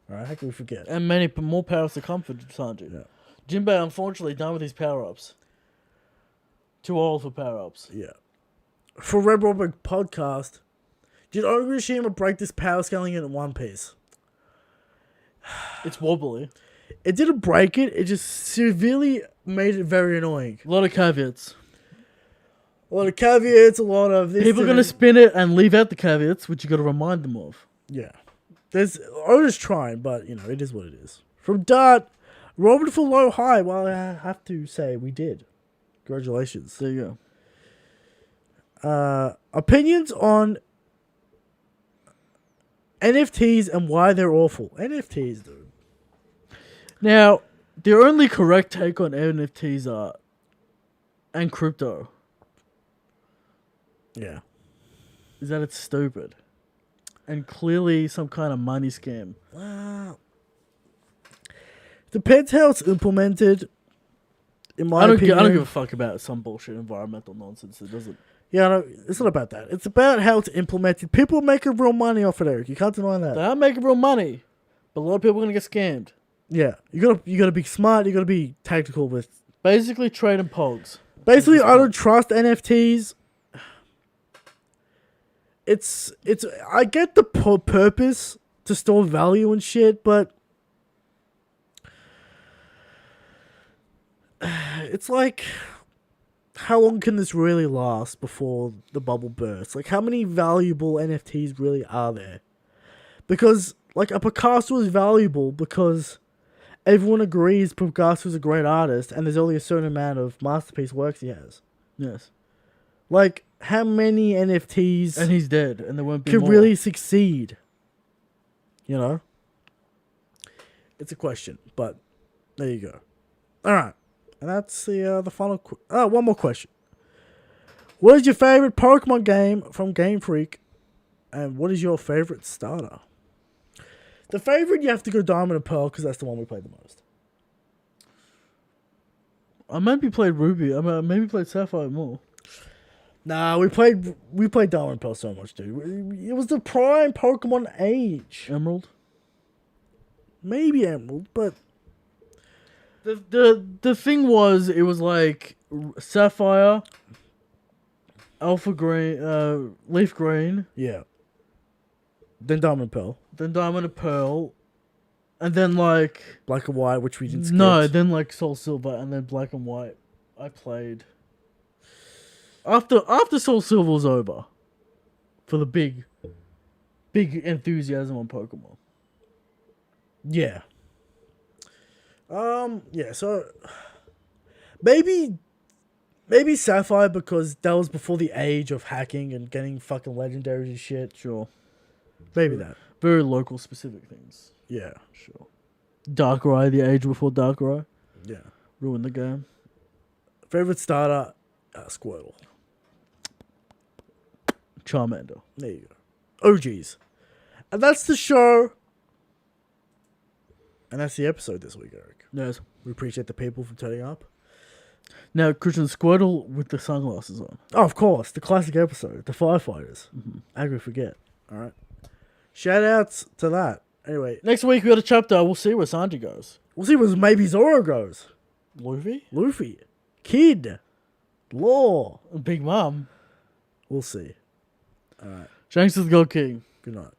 Alright, how can we forget? And many more powers to come for Sanji. Yeah. Jinbei, unfortunately, done with his power-ups. Too old for power-ups. Yeah. For Red Robin Podcast, did Onigashima break this power scaling in one piece? It's wobbly. It didn't break it, it just severely made it very annoying. A lot of caveats. A lot of caveats, a lot of this. People are going to spin it and leave out the caveats, which you got to remind them of. Yeah. Oda's trying, but, you know, it is what it is. From Dart, Robin for low high. Well, I have to say, we did. Congratulations. There you go. Opinions on NFTs and why they're awful. NFTs, dude. Now, the only correct take on NFTs are... and crypto. Yeah. Is that it's stupid. And clearly some kind of money scam. Depends how it's implemented. In my opinion, I don't give a fuck about some bullshit environmental nonsense. It doesn't. Yeah, no, it's not about that. It's about how it's implemented. People are making real money off it, Eric. You can't deny that. They are making real money, but a lot of people are gonna get scammed. Yeah, you gotta be smart. You gotta be tactical with. Basically, trade and pogs. Basically, I don't trust NFTs. It's. I get the purpose to store value and shit, but it's like, how long can this really last before the bubble bursts? Like, how many valuable NFTs really are there? Because, like, a Picasso is valuable because everyone agrees Picasso is a great artist and there's only a certain amount of masterpiece works he has. Yes. Like, how many NFTs... And he's dead, and there won't be could more. really succeed? You know? It's a question, but there you go. Alright. And that's the final... one more question. What is your favorite Pokemon game from Game Freak? And what is your favorite starter? The favorite, you have to go Diamond and Pearl, because that's the one we played the most. I maybe played Ruby. I maybe played Sapphire more. Nah, we played Diamond and Pearl so much, dude. It was the prime Pokemon age. Emerald? Maybe Emerald, but... The thing was, it was like Sapphire, Alpha Green, Leaf Green. Yeah. Then Diamond and Pearl. Then Diamond and Pearl. And then like... Black and White, which we didn't skip. No, then like Soul Silver and then Black and White. I played... After Soul Silver was over. For the big enthusiasm on Pokemon. Yeah. Yeah, so... Maybe Sapphire, because that was before the age of hacking and getting fucking legendaries and shit. Sure. Maybe that. Very local specific things. Yeah. Sure. Darkrai, the age before Darkrai. Yeah. Ruined the game. Favorite starter, Squirtle. Charmander. There you go. OGs. And that's the show. And that's the episode this week, Eric. Yes. We appreciate the people for turning up. Now, Christian, Squirtle with the sunglasses on. Oh, of course. The classic episode. The firefighters. Mm-hmm. Angry forget. All right. Shout outs to that. Anyway. Next week we got a chapter. We'll see where Sanji goes. We'll see where maybe Zoro goes. Luffy. Kid. Law. Big Mom. We'll see. All right. Shanks is the God King. Good night.